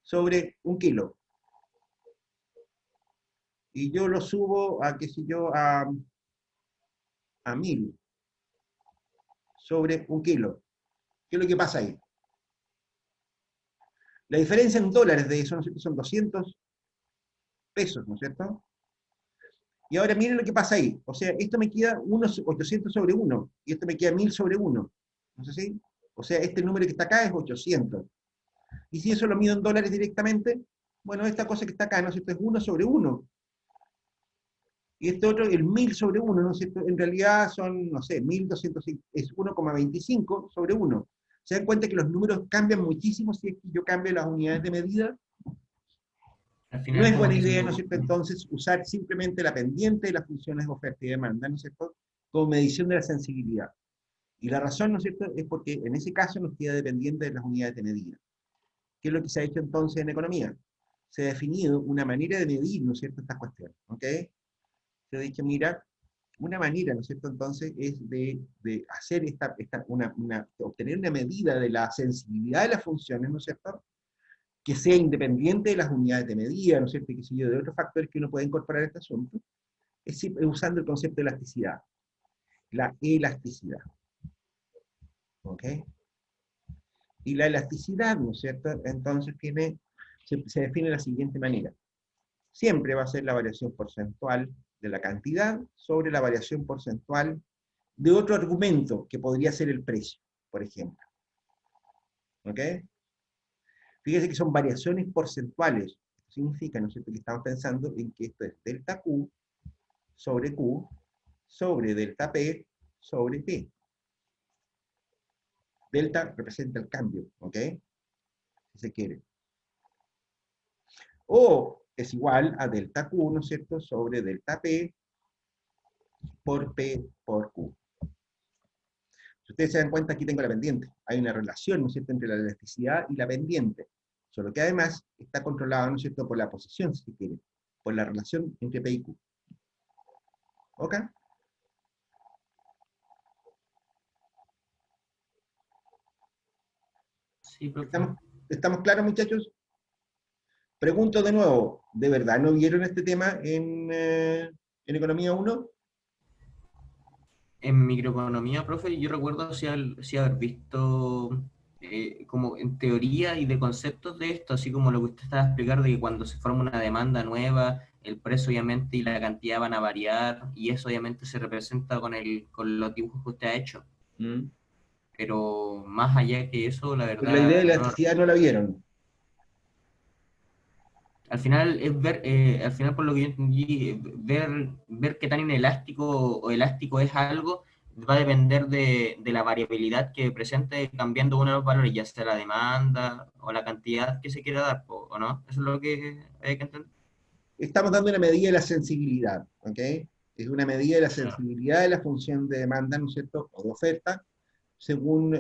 sobre un kilo, y yo lo subo a, qué sé yo, a 1000 sobre un kilo, ¿qué es lo que pasa ahí? La diferencia en dólares de eso, ¿no es cierto?, son 200 pesos, ¿no es cierto? Y ahora miren lo que pasa ahí. O sea, esto me queda 800 sobre 1, y esto me queda 1000 sobre 1. ¿No es así? O sea, este número que está acá es 800. Y si eso lo mido en dólares directamente, bueno, esta cosa que está acá, ¿no es cierto?, es 1 sobre 1. Y este otro, el 1000 sobre 1, ¿no es cierto?, en realidad son, no sé, 1200, es 1,25 sobre 1. ¿Se dan cuenta que los números cambian muchísimo si es que yo cambio las unidades de medida? Al No final es como buena que se idea, me ¿no es cierto?, ocurre. entonces usar simplemente la pendiente de las funciones de oferta y demanda, ¿no es cierto?, como medición de la sensibilidad. Y la razón, ¿no es cierto?, es porque en ese caso nos queda dependiente de las unidades de medida. ¿Qué es lo que se ha hecho entonces en economía? Se ha definido una manera de medir, ¿no es cierto?, estas cuestiones. ¿Ok? Se ha dicho, mira, una manera, ¿no es cierto?, entonces es de hacer obtener una medida de la sensibilidad de las funciones, ¿no es cierto?, que sea independiente de las unidades de medida, ¿no es cierto?, y que sé yo, de otros factores que uno puede incorporar a este asunto, es usando el concepto de elasticidad. La elasticidad. ¿Ok? Y la elasticidad, ¿no es cierto?, entonces se define de la siguiente manera. Siempre va a ser la variación porcentual de la cantidad sobre la variación porcentual de otro argumento, que podría ser el precio, por ejemplo. ¿Ok? Fíjese que son variaciones porcentuales. Esto significa, ¿no es cierto?, que estamos pensando en que esto es delta Q sobre delta P sobre T. Delta representa el cambio, ¿ok?, si se quiere. O es igual a delta Q, ¿no es cierto?, sobre delta P por P por Q. Si ustedes se dan cuenta, aquí tengo la pendiente. Hay una relación, ¿no es cierto?, entre la elasticidad y la pendiente. Solo que además está controlado, ¿no es cierto?, por la posición, si se quiere, por la relación entre P y Q. ¿Ok? Sí, profe. ¿Estamos claros, muchachos? Pregunto de nuevo, ¿de verdad no vieron este tema en Economía 1? En microeconomía, profe, yo recuerdo sí haber visto como en teoría y de conceptos de esto, así como lo que usted estaba explicando, de que cuando se forma una demanda nueva, el precio obviamente y la cantidad van a variar, y eso obviamente se representa con los dibujos que usted ha hecho. Mm. Pero más allá que eso, la Pero la idea de verdad, no. elasticidad no la vieron. Al final es ver, al final por lo que yo entendí, ver qué tan inelástico o elástico es algo va a depender de la variabilidad que presente cambiando uno de los valores, ya sea la demanda o la cantidad que se quiera dar, ¿o no? Eso es lo que hay que entender. Estamos dando una medida de la sensibilidad, ¿ok? Es una medida de la Claro. sensibilidad de la función de demanda, ¿no es cierto?, o de oferta, según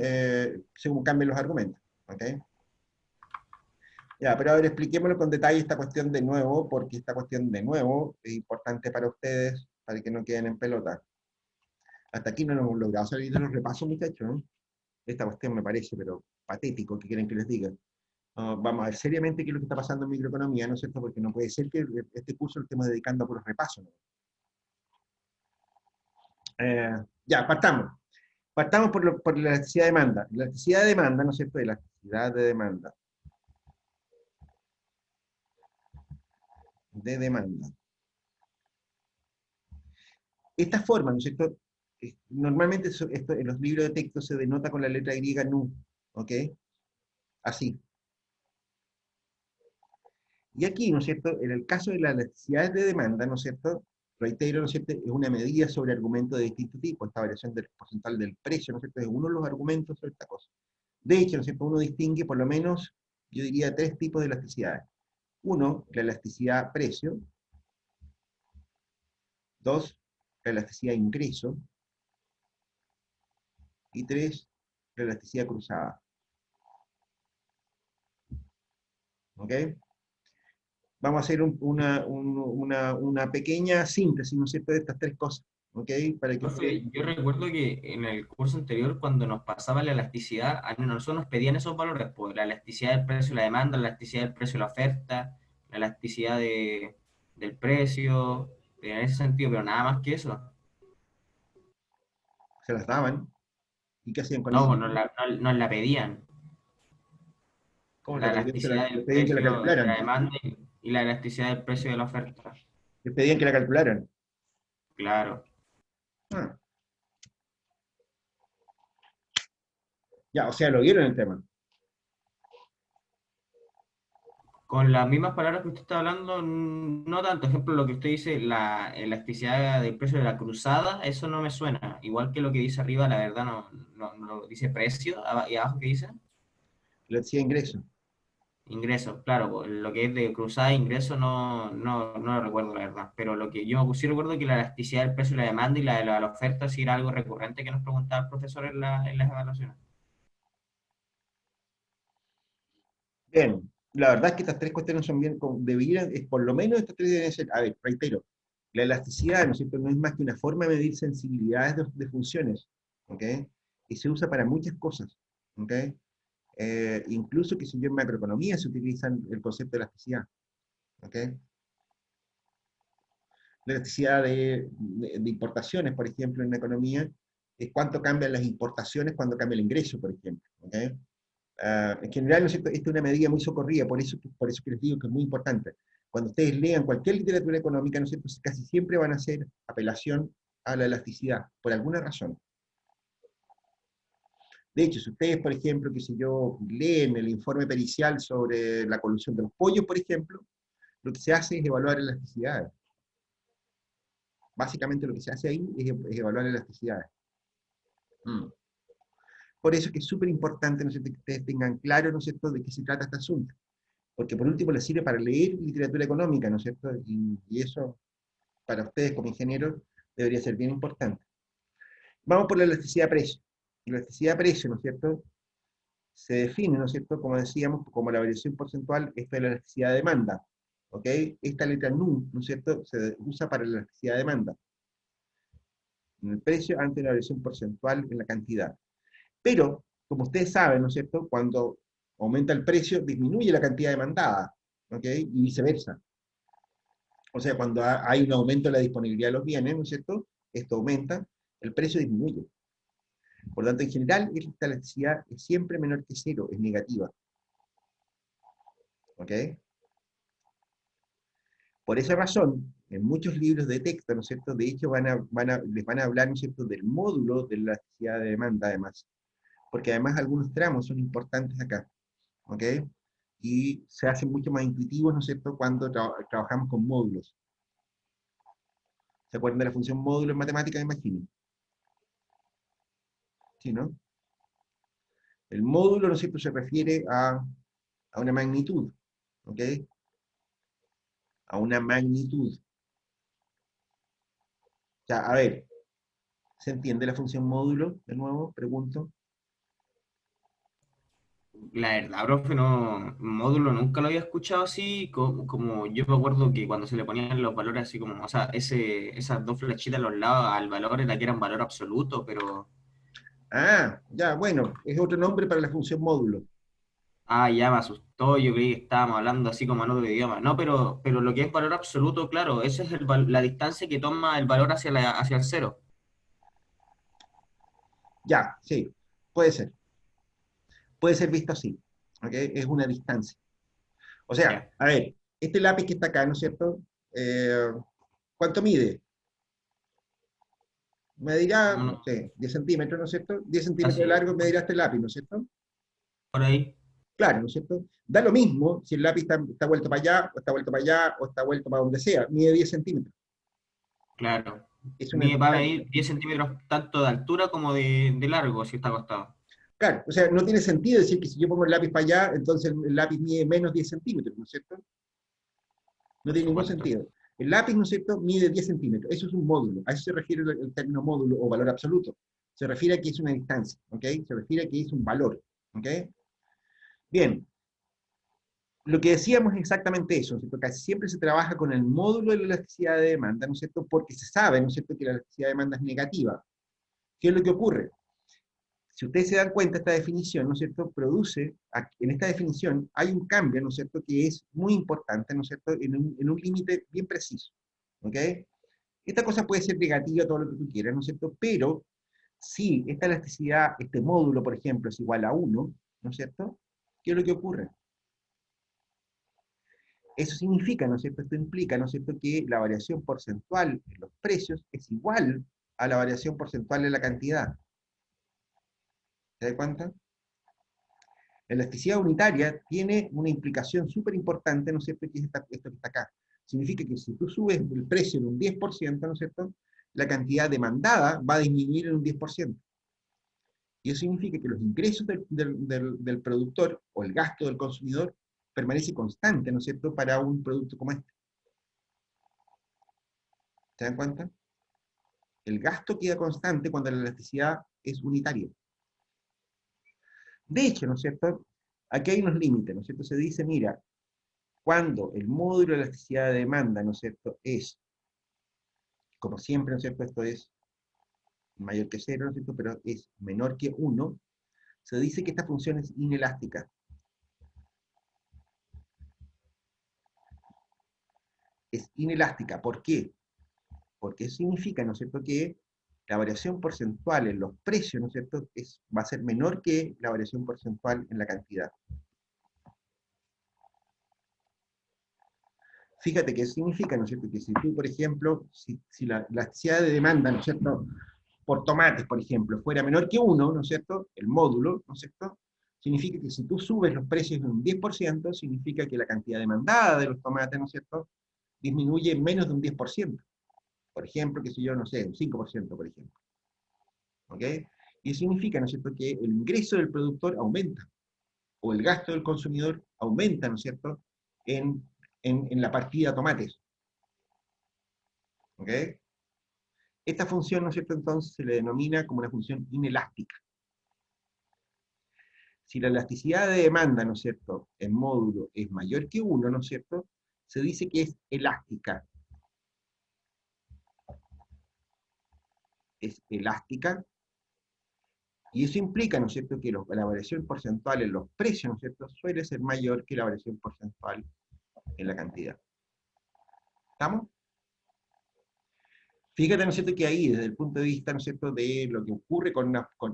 cambien los argumentos, ¿ok? Ya, pero a ver, expliquémoslo con detalle esta cuestión de nuevo, porque esta cuestión de nuevo es importante para ustedes, para que no queden en pelota. Hasta aquí no nos hemos logrado salir de los repasos, muchachos, ¿no? Esta cuestión me parece, pero patético, ¿qué quieren que les diga? Vamos a ver seriamente qué es lo que está pasando en microeconomía, ¿no es cierto? Porque no puede ser que este curso lo estemos dedicando a puros repasos, ¿no? Ya, partamos. Partamos por la elasticidad de demanda. La elasticidad de demanda, ¿no es cierto? Elasticidad de demanda. De demanda. Esta forma, ¿no es cierto? Normalmente esto en los libros de texto se denota con la letra griega nu, ¿ok? Así. Y aquí, ¿no es cierto? En el caso de las elasticidades de demanda, ¿no es cierto? Reitero, ¿no es cierto? Es una medida sobre argumentos de distinto tipo. Esta variación del porcentual del precio, ¿no es cierto? Es uno de los argumentos sobre esta cosa. De hecho, ¿no es cierto? Uno distingue por lo menos, yo diría, tres tipos de elasticidades. Uno, la elasticidad precio. Dos, la elasticidad ingreso. Y tres, la elasticidad cruzada. ¿Ok? Vamos a hacer una pequeña síntesis, ¿no es cierto?, de estas tres cosas. ¿Ok? Para que ustedes... Profe, yo recuerdo que en el curso anterior, cuando nos pasaba la elasticidad, a nosotros nos pedían esos valores, pues la elasticidad del precio de la demanda, la elasticidad del precio de la oferta, la elasticidad del precio, en ese sentido, pero nada más que eso. Se las daban. ¿Y qué hacían con No, ella? pues nos la pedían. ¿Cómo La la pedían? elasticidad Le del pedían que la precio de la calcularan. demanda y la elasticidad del precio de la oferta. Les pedían que la calcularan. Claro. Ah, ya, o sea, lo vieron el tema. Con las mismas palabras que usted está hablando, no tanto. Ejemplo, lo que usted dice, la elasticidad del precio de la cruzada, eso no me suena. Igual que lo que dice arriba, la verdad, no dice precio, y abajo que dice Le decía ingreso. ingresos. Claro, pues, lo que es de cruzada e ingreso no lo recuerdo, la verdad. Pero lo que yo sí recuerdo que la elasticidad del precio de la demanda y la de la oferta sí era algo recurrente que nos preguntaba el profesor en las evaluaciones. Bien, la verdad es que estas tres cuestiones son bien, deberían, es por lo menos estas tres deben ser, a ver, reitero, la elasticidad, ¿no es cierto?, no es más que una forma de medir sensibilidades de funciones, ¿ok? Y se usa para muchas cosas, ¿ok? Incluso, que si yo en macroeconomía se utilizan el concepto de elasticidad, ¿ok? La elasticidad de importaciones, por ejemplo, en la economía, es cuánto cambian las importaciones cuando cambia el ingreso, por ejemplo, ¿ok? En general, ¿no es cierto?, esta es una medida muy socorrida, por eso que les digo que es muy importante. Cuando ustedes lean cualquier literatura económica, ¿no es cierto?, casi siempre van a hacer apelación a la elasticidad, por alguna razón. De hecho, si ustedes, por ejemplo, que si yo, leen el informe pericial sobre la colusión de los pollos, por ejemplo, lo que se hace es evaluar elasticidades. Básicamente lo que se hace ahí es evaluar elasticidades. Mm. Por eso es que es súper importante, ¿no es cierto?, que ustedes tengan claro, ¿no es cierto?, de qué se trata este asunto. Porque por último les sirve para leer literatura económica, ¿no es cierto? Y eso, para ustedes como ingenieros, debería ser bien importante. Vamos por la elasticidad de precio. La elasticidad de precio, ¿no es cierto?, se define, ¿no es cierto?, como decíamos, como la variación porcentual, esta es la elasticidad de demanda. ¿Ok? Esta letra nu, ¿no es cierto?, se usa para la elasticidad de demanda. En el precio ante la variación porcentual en la cantidad. Pero, como ustedes saben, ¿no es cierto?, cuando aumenta el precio, disminuye la cantidad demandada. ¿ok? Y viceversa. O sea, cuando hay un aumento de la disponibilidad de los bienes, ¿no es cierto? Esto aumenta, el precio disminuye. Por lo tanto, en general, esta elasticidad es siempre menor que cero, es negativa. ¿Ok? Por esa razón, en muchos libros de texto, ¿no es cierto?, de hecho les van a hablar, ¿no es cierto?, del módulo de la elasticidad de demanda, además. Porque además algunos tramos son importantes acá. ¿Ok? Y se hacen mucho más intuitivos, ¿no es cierto?, cuando trabajamos con módulos. ¿Se acuerdan de la función módulo en matemáticas, me imagino? ¿Sí, no? El módulo, ¿no es cierto?, se refiere a una magnitud. ¿Ok? A una magnitud. O sea, a ver, ¿se entiende la función módulo? De nuevo, pregunto. La verdad, profe, no, módulo nunca lo había escuchado así, como, yo me acuerdo que cuando se le ponían los valores así como, o sea, esas dos flechitas a los lados al valor era que era un valor absoluto, pero, Ah, ya, bueno, es otro nombre para la función módulo. ya me asustó, yo creí que estábamos hablando así como en otro idioma. No, pero lo que es valor absoluto, claro, esa es la distancia que toma el valor hacia el cero. Ya, sí, puede ser. Puede ser visto así. ¿Ok? Es una distancia. O sea, Ya, a ver, este lápiz que está acá, ¿no es cierto? Eh, ¿Cuánto mide? Medirá, no uno, sé, 10 centímetros, ¿no es cierto? 10 centímetros de así, largo medirá este lápiz, ¿no es cierto? por ahí, Claro, ¿no es cierto? Da lo mismo si el lápiz está vuelto para allá, o está vuelto para allá, o está vuelto para donde sea, mide 10 centímetros. claro. Es una Va a distancia. medir 10 centímetros tanto de altura como de largo, si está acostado. Claro, o sea, no tiene sentido decir que si yo pongo el lápiz para allá, entonces el lápiz mide menos 10 centímetros, ¿no es cierto? No Por tiene ningún supuesto. sentido. El lápiz, ¿no es cierto?, mide 10 centímetros. Eso es un módulo. A eso se refiere el término módulo o valor absoluto. Se refiere a que es una distancia, ¿ok? Se refiere a que es un valor, ¿ok? Bien, lo que decíamos es exactamente eso, ¿no es cierto? Casi siempre se trabaja con el módulo de la elasticidad de demanda, ¿no es cierto? Porque se sabe, ¿no es cierto?, que la elasticidad de demanda es negativa. ¿Qué es lo que ocurre? Si ustedes se dan cuenta, esta definición, ¿no es cierto?, produce, en esta definición hay un cambio, ¿no es cierto?, que es muy importante, ¿no es cierto?, en un límite bien preciso, ¿ok? Esta cosa puede ser negativa, todo lo que tú quieras, ¿no es cierto?, pero si esta elasticidad, este módulo, por ejemplo, es igual a 1, ¿no es cierto?, ¿qué es lo que ocurre? Eso significa, ¿no es cierto?, esto implica, ¿no es cierto?, que la variación porcentual en los precios es igual a la variación porcentual en la cantidad. ¿Se da cuenta? La elasticidad unitaria tiene una implicación súper importante, ¿no es cierto?, que es esto que está acá. Significa que si tú subes el precio en un 10%, ¿no es cierto?, la cantidad demandada va a disminuir en un 10%. Y eso significa que los ingresos del productor o el gasto del consumidor permanece constante, ¿no es cierto?, para un producto como este. ¿Se dan cuenta? El gasto queda constante cuando la elasticidad es unitaria. De hecho, ¿no es cierto?, aquí hay unos límites, ¿no es cierto? Se dice, mira, cuando el módulo de elasticidad de demanda, ¿no es cierto?, es, como siempre, ¿no es cierto?, esto es mayor que cero, ¿no es cierto?, pero es menor que 1, se dice que esta función es inelástica. Es inelástica. ¿Por qué? Porque eso significa, ¿no es cierto?, que la variación porcentual en los precios, ¿no es cierto?, va a ser menor que la variación porcentual en la cantidad. Fíjate que eso significa, ¿no es cierto?, que si tú, por ejemplo, si la elasticidad de demanda, ¿no es cierto?, por tomates, por ejemplo, fuera menor que 1, ¿no es cierto?, el módulo, ¿no es cierto?, significa que si tú subes los precios en un 10%, significa que la cantidad demandada de los tomates, ¿no es cierto?, disminuye en menos de un 10%. Por ejemplo, que si yo, no sé, un 5%, por ejemplo. ¿Ok? Y eso significa, ¿no es cierto?, que el ingreso del productor aumenta, o el gasto del consumidor aumenta, ¿no es cierto?, en la partida tomates. ¿Ok? Esta función, ¿no es cierto?, entonces se le denomina como una función inelástica. Si la elasticidad de demanda, ¿no es cierto?, en módulo es mayor que 1, ¿no es cierto?, se dice que es elástica. Es elástica, y eso implica, ¿no es cierto?, que la variación porcentual en los precios, ¿no es cierto?, suele ser mayor que la variación porcentual en la cantidad. ¿Estamos? Fíjate, ¿no es cierto?, que ahí, desde el punto de vista, ¿no es cierto?, de lo que ocurre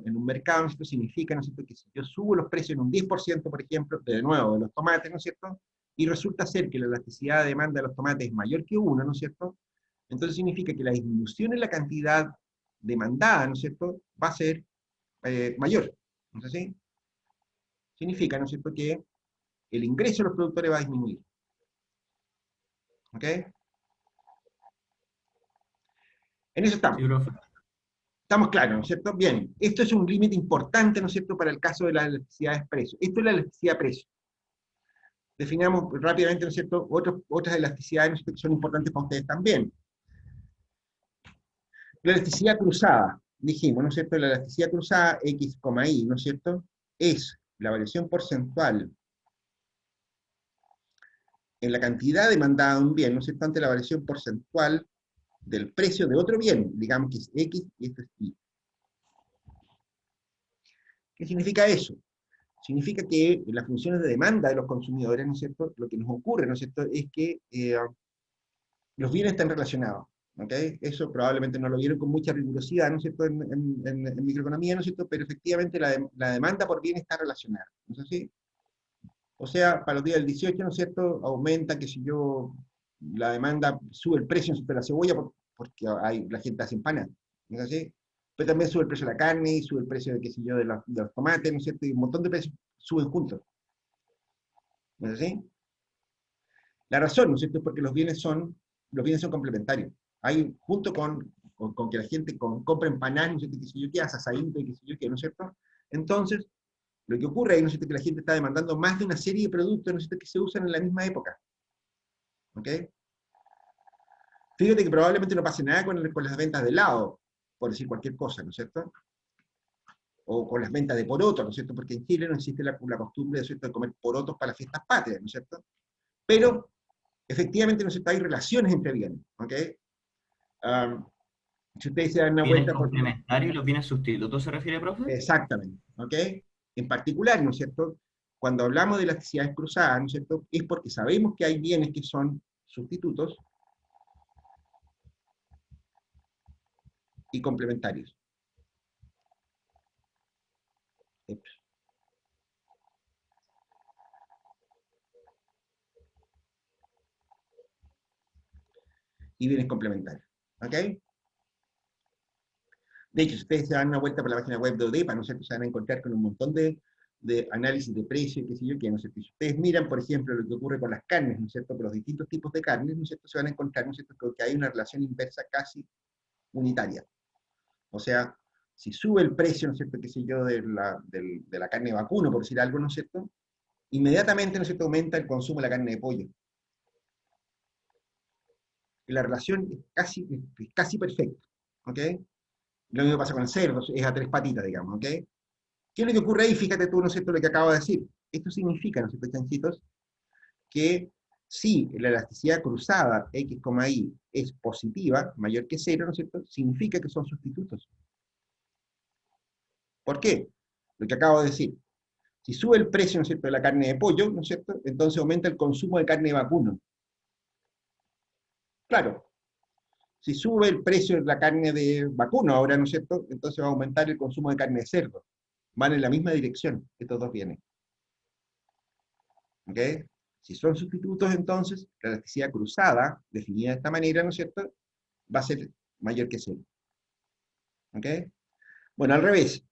en un mercado, ¿no es cierto?, significa, ¿no es cierto?, que si yo subo los precios en un 10%, por ejemplo, de nuevo, de los tomates, ¿no es cierto?, y resulta ser que la elasticidad de demanda de los tomates es mayor que 1, ¿no es cierto?, entonces significa que la disminución en la cantidad demandada, ¿no es cierto?, va a ser mayor. ¿No es así? Significa, ¿no es cierto?, que el ingreso de los productores va a disminuir. ¿Ok? En eso estamos. Sí, profe. Estamos claros, ¿no es cierto? Bien, esto es un límite importante, ¿no es cierto?, para el caso de la elasticidad de precio. Esto es la elasticidad de precio. Definamos rápidamente, ¿no es cierto?, otras elasticidades, ¿no es cierto?, que son importantes para ustedes también. La elasticidad cruzada, dijimos, ¿no es cierto?, la elasticidad cruzada X, Y, ¿no es cierto?, es la variación porcentual en la cantidad demandada de un bien, ¿no es cierto?, ante la variación porcentual del precio de otro bien, digamos que es X y esto es Y. ¿Qué significa eso? Significa que en las funciones de demanda de los consumidores, ¿no es cierto?, lo que nos ocurre, ¿no es cierto?, es que los bienes están relacionados. ¿Ok? Eso probablemente no lo vieron con mucha rigurosidad, ¿no es cierto?, en microeconomía, ¿no es cierto?, pero efectivamente la demanda por bien está relacionada. ¿No es así? O sea, para los días del 18, ¿no es cierto?, aumenta, qué sé yo, la demanda, sube el precio, ¿no es cierto?, de la cebolla porque la gente hace empanadas. ¿No es así? Pero también sube el precio de la carne, y sube el precio de, qué sé yo, de los tomates, ¿no es cierto?, y un montón de precios suben juntos. ¿No es así? La razón, ¿no es cierto?, es porque los bienes son complementarios. Hay, junto con que la gente compra empanadas, ¿no es cierto?, qué sé yo, qué hace asadito, qué sé yo, qué, ¿no es cierto? Entonces, lo que ocurre ahí, ¿no es cierto?, que la gente está demandando más de una serie de productos, ¿no es cierto?, que se usan en la misma época. ¿Ok? Fíjate que probablemente no pase nada con las ventas de helado, por decir cualquier cosa, ¿no es cierto? O con las ventas de porotos, ¿no es cierto? Porque en Chile no existe la costumbre, ¿no es cierto?, de comer porotos para las fiestas patrias, ¿no es cierto? Pero, efectivamente, ¿no es cierto?, hay relaciones entre bienes. ¿Ok? Si ustedes se dan una ¿Bienes vuelta por... complementarios y los bienes sustitutos se refiere, profe? Exactamente, ¿ok? En particular, ¿no es cierto?, cuando hablamos de elasticidades cruzadas, ¿no es cierto?, es porque sabemos que hay bienes que son sustitutos y complementarios. Y bienes complementarios, ¿ok? De hecho, si ustedes se dan una vuelta por la página web de ODEPA, ¿no es cierto?, se van a encontrar con un montón de análisis de precio, qué sé yo, qué, ¿no es cierto? Si ustedes miran, por ejemplo, lo que ocurre con las carnes, ¿no es cierto?, con los distintos tipos de carnes, ¿no es cierto?, se van a encontrar, ¿no es cierto?, que hay una relación inversa casi unitaria. O sea, si sube el precio, ¿no es cierto?, qué sé yo, de la carne de vacuno, por decir algo, ¿no es cierto?, inmediatamente, ¿no es cierto?, aumenta el consumo de la carne de pollo. Y la relación es casi perfecta. ¿Ok? Lo mismo pasa con el cerdo, es a tres patitas, digamos. ¿Ok? ¿Qué es lo que ocurre ahí? Fíjate tú, ¿no es cierto?, lo que acabo de decir. Esto significa, ¿no es cierto?, chanchitos, que si la elasticidad cruzada X, Y es positiva, mayor que 0, ¿no es cierto?, significa que son sustitutos. ¿Por qué? Lo que acabo de decir. Si sube el precio, ¿no es cierto?, de la carne de pollo, ¿no es cierto?, entonces aumenta el consumo de carne de vacuno. Claro, si sube el precio de la carne de vacuno ahora, ¿no es cierto?, entonces va a aumentar el consumo de carne de cerdo. Van en la misma dirección, estos dos bienes. ¿Ok? Si son sustitutos, entonces, la elasticidad cruzada, definida de esta manera, ¿no es cierto?, va a ser mayor que 0. ¿Ok? Bueno, al revés.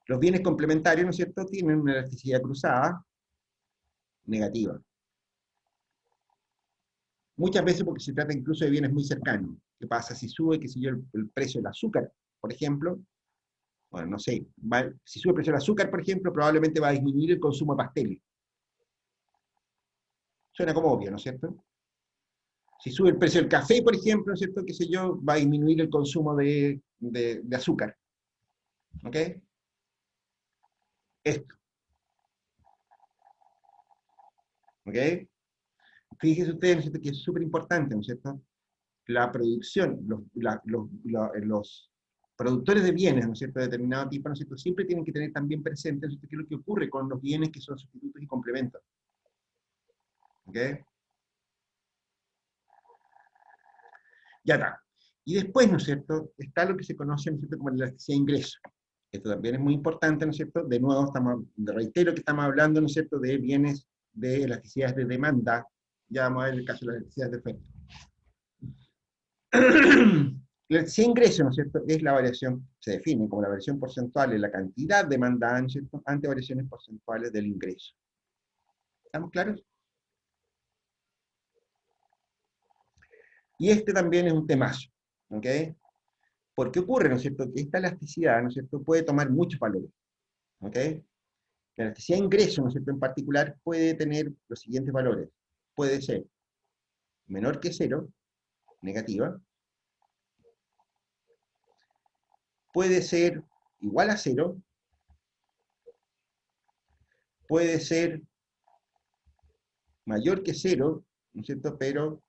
Los bienes complementarios, ¿no es cierto?, tienen una elasticidad cruzada negativa. Muchas veces porque se trata incluso de bienes muy cercanos. ¿Qué pasa si sube, qué sé yo, el precio del azúcar, por ejemplo? Bueno, no sé, si sube el precio del azúcar, por ejemplo, probablemente va a disminuir el consumo de pasteles. Suena como obvio, ¿no es cierto? Si sube el precio del café, por ejemplo, ¿no es cierto?, qué sé yo, va a disminuir el consumo de azúcar. ¿Ok? Esto. ¿Ok? Fíjense ustedes, ¿no es cierto?, que es súper importante, ¿no es cierto? La producción, los productores de bienes, ¿no es cierto?, de determinado tipo, ¿no es cierto?, siempre tienen que tener también presente, ¿no es cierto?, qué es lo que ocurre con los bienes que son sustitutos y complementos. ¿Ok? Ya está. Y después, ¿no es cierto?, está lo que se conoce, ¿no es cierto?, como la elasticidad de ingreso. Esto también es muy importante, ¿no es cierto? De nuevo, reitero que estamos hablando, ¿no es cierto?, de bienes de elasticidades de demanda. Ya vamos a ver el caso de las elasticidades de oferta. La elasticidad de ingreso, ¿no es cierto?, es la variación, se define como la variación porcentual de la cantidad demandada, ¿no es cierto?, ante variaciones porcentuales del ingreso. ¿Estamos claros? Y este también es un temazo, ¿ok? Porque ocurre, ¿no es cierto?, que esta elasticidad, ¿no es cierto?, puede tomar muchos valores, ¿ok? La elasticidad de ingreso, ¿no es cierto?, en particular puede tener los siguientes valores. Puede ser menor que 0, negativa. Puede ser igual a 0. Puede ser mayor que 0, ¿no es cierto?, pero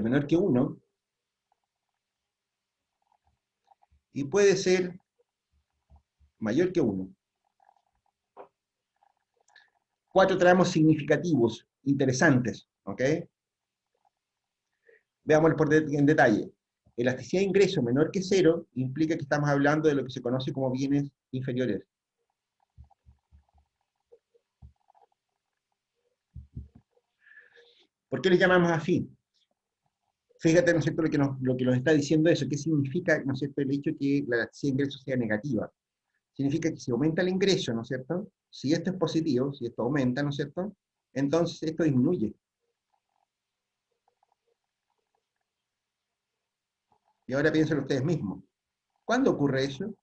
menor que 1. Y puede ser mayor que 1. 4 tramos significativos, interesantes, ¿ok? Veámoslo en detalle. Elasticidad de ingreso menor que 0 implica que estamos hablando de lo que se conoce como bienes inferiores. ¿Por qué le llamamos así? Fíjate, ¿no es cierto?, lo que nos está diciendo eso. ¿Qué significa, ¿no es cierto?, el hecho de que la elasticidad de ingreso sea negativa? Significa que si aumenta el ingreso, ¿no es cierto?, si esto es positivo, si esto aumenta, ¿no es cierto?, entonces esto disminuye. Y ahora piensen ustedes mismos. ¿Cuándo ocurre eso?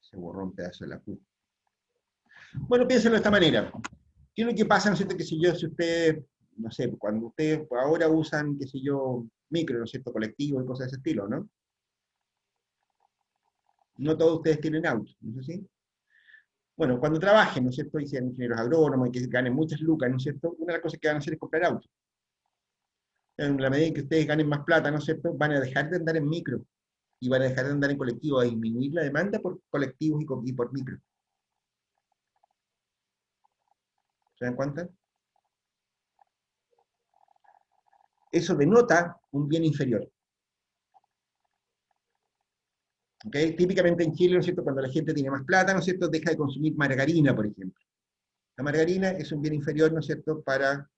Se borró un pedazo de la Q. Bueno, piénsenlo de esta manera. ¿Qué es lo que pasa, ¿no es cierto?, que si ustedes, no sé, cuando ustedes ahora usan, qué sé yo, micro, ¿no es cierto?, colectivos y cosas de ese estilo, ¿no? No todos ustedes tienen auto, ¿no es así? Bueno, cuando trabajen, ¿no es cierto?, y sean ingenieros agrónomos y que ganen muchas lucas, ¿no es cierto?, una de las cosas que van a hacer es comprar autos. En la medida en que ustedes ganen más plata, ¿no es cierto?, van a dejar de andar en micro y van a dejar de andar en colectivo, a disminuir la demanda por colectivos y por micro. ¿Se dan cuenta? Eso denota un bien inferior. ¿Okay? Típicamente en Chile, ¿no es cierto?, cuando la gente tiene más plata, ¿no es cierto?, deja de consumir margarina, por ejemplo. La margarina es un bien inferior, ¿no es cierto?, para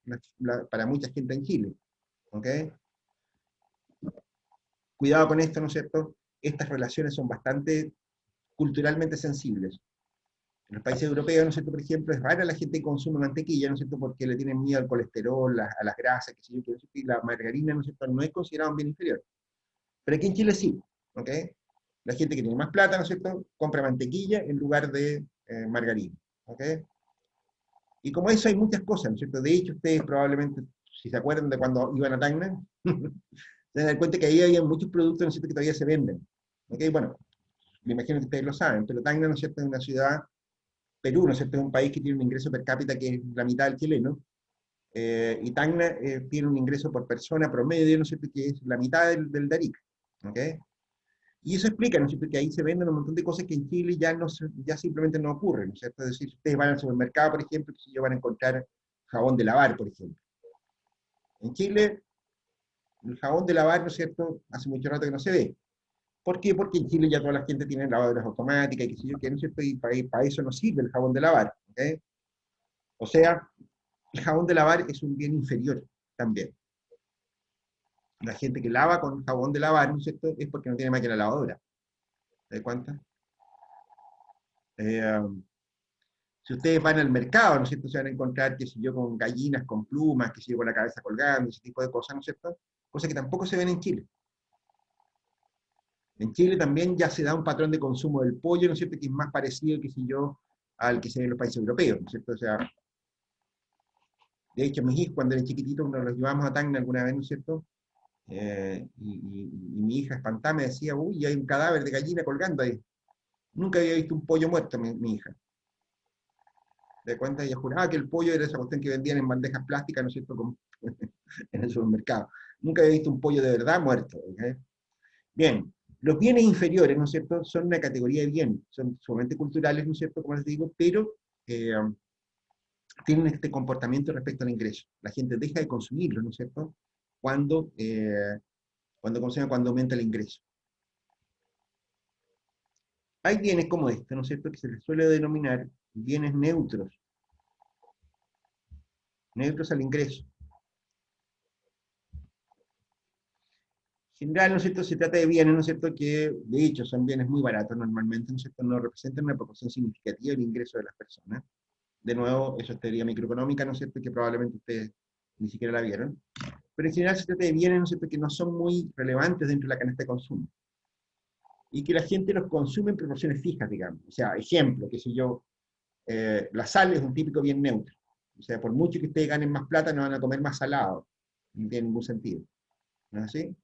mucha gente en Chile. ¿Okay? Cuidado con esto, ¿no es cierto? Estas relaciones son bastante culturalmente sensibles. En los países europeos, ¿no es cierto?, por ejemplo, es rara la gente que consume mantequilla, ¿no es cierto?, porque le tienen miedo al colesterol, a las grasas, que sé yo, y la margarina, ¿no es cierto?, no es considerada un bien inferior. Pero aquí en Chile sí, ¿ok? La gente que tiene más plata, ¿no es cierto?, compra mantequilla en lugar de margarina, ¿ok? Y como eso hay muchas cosas, ¿no es cierto? De hecho, ustedes probablemente, si se acuerdan de cuando iban a Tacna, se dan cuenta que ahí había muchos productos, ¿no es cierto?, que todavía se venden. ¿Ok? Bueno, me imagino que ustedes lo saben, pero Tacna, ¿no es cierto?, es una ciudad, Perú, ¿no es cierto?, es un país que tiene un ingreso per cápita que es la mitad del chileno, y Tacna tiene un ingreso por persona promedio, ¿no es cierto?, que es la mitad del de Arica. ¿Ok? Y eso explica, ¿no es cierto?, que ahí se venden un montón de cosas que en Chile ya simplemente no ocurren, ¿no es cierto? Es decir, si ustedes van al supermercado, por ejemplo, si van a encontrar jabón de lavar, por ejemplo. En Chile, el jabón de lavar, ¿no es cierto?, hace mucho rato que no se ve. ¿Por qué? Porque en Chile ya toda la gente tiene lavadoras automáticas y qué sé yo, que no es cierto, y para eso no sirve el jabón de lavar. ¿Okay? O sea, el jabón de lavar es un bien inferior también. La gente que lava con jabón de lavar, ¿no es cierto?, es porque no tiene máquina lavadora. ¿Se dan cuenta? Si ustedes van al mercado, ¿no es cierto?, se van a encontrar, qué sé yo, con gallinas, con plumas, qué sé yo, con la cabeza colgando, ese tipo de cosas, ¿no es cierto? Cosas que tampoco se ven en Chile. En Chile también ya se da un patrón de consumo del pollo, ¿no es cierto?, que es más parecido, qué sé yo, al que se ve en los países europeos, ¿no es cierto? O sea, de hecho, mis hijos, cuando eran chiquititos, nos los llevamos a Tacna alguna vez, ¿no es cierto? Y mi hija espantada me decía, uy, hay un cadáver de gallina colgando ahí. Nunca había visto un pollo muerto, mi hija. De cuenta, ella juraba que el pollo era esa cuestión que vendían en bandejas plásticas, ¿no es cierto?, como en el supermercado. Nunca había visto un pollo de verdad muerto. ¿Okay? Bien, Los bienes inferiores, ¿no es cierto?, son una categoría de bien, son sumamente culturales, ¿no es cierto?, como les digo, pero tienen este comportamiento respecto al ingreso. La gente deja de consumirlo, ¿no es cierto?, cuando aumenta el ingreso. Hay bienes como este, ¿no es cierto?, que se les suele denominar bienes neutros, neutros al ingreso. En general, ¿no es cierto?, se trata de bienes, ¿no es cierto?, que de hecho son bienes muy baratos normalmente, ¿no es cierto?, no representan una proporción significativa del ingreso de las personas. De nuevo, eso es teoría microeconómica, ¿no es cierto?, que probablemente ustedes ni siquiera la vieron. Pero en general se trata de bienes, ¿no es cierto?, que no son muy relevantes dentro de la canasta de consumo. Y que la gente los consume en proporciones fijas, digamos. O sea, ejemplo, qué sé yo, la sal es un típico bien neutro. O sea, por mucho que ustedes ganen más plata, no van a comer más salado. No tiene ningún sentido. ¿No es así?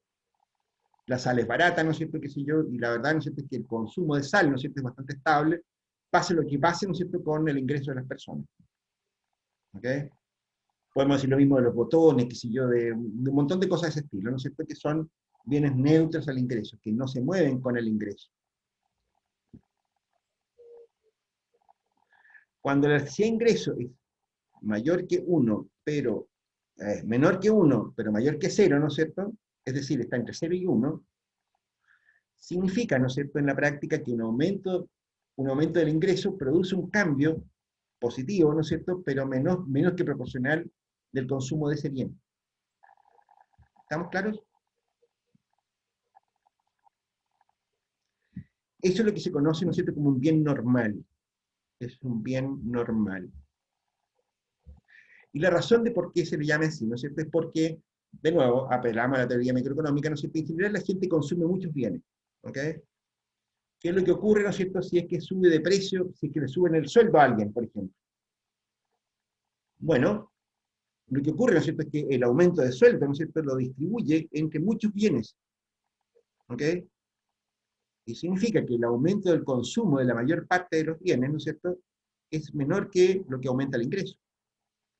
La sal es barata, ¿no es cierto?, qué sé yo, y la verdad, ¿no es cierto?, es que el consumo de sal, ¿no es cierto?, es bastante estable, pase lo que pase, ¿no es cierto?, con el ingreso de las personas. ¿Ok? Podemos decir lo mismo de los botones, qué sé yo, de un montón de cosas de ese estilo, ¿no es cierto?, que son bienes neutros al ingreso, que no se mueven con el ingreso. Cuando la necesidad de ingreso es mayor que 1, pero menor que 1, pero mayor que 0, ¿no es cierto?, es decir, está entre 0 y 1, significa, ¿no es cierto?, en la práctica que un aumento del ingreso produce un cambio positivo, ¿no es cierto?, pero menos que proporcional del consumo de ese bien. ¿Estamos claros? Eso es lo que se conoce, ¿no es cierto?, como un bien normal. Es un bien normal. Y la razón de por qué se le llama así, ¿no es cierto?, es porque, de nuevo, apelamos a la teoría microeconómica, ¿no es cierto?, en general la gente consume muchos bienes, ¿ok? ¿Qué es lo que ocurre, ¿no es cierto?, si es que sube de precio, si es que le suben el sueldo a alguien, por ejemplo? Bueno, lo que ocurre, ¿no es cierto?, es que el aumento de sueldo, ¿no es cierto?, lo distribuye entre muchos bienes, ¿ok? Y significa que el aumento del consumo de la mayor parte de los bienes, ¿no es cierto?, es menor que lo que aumenta el ingreso.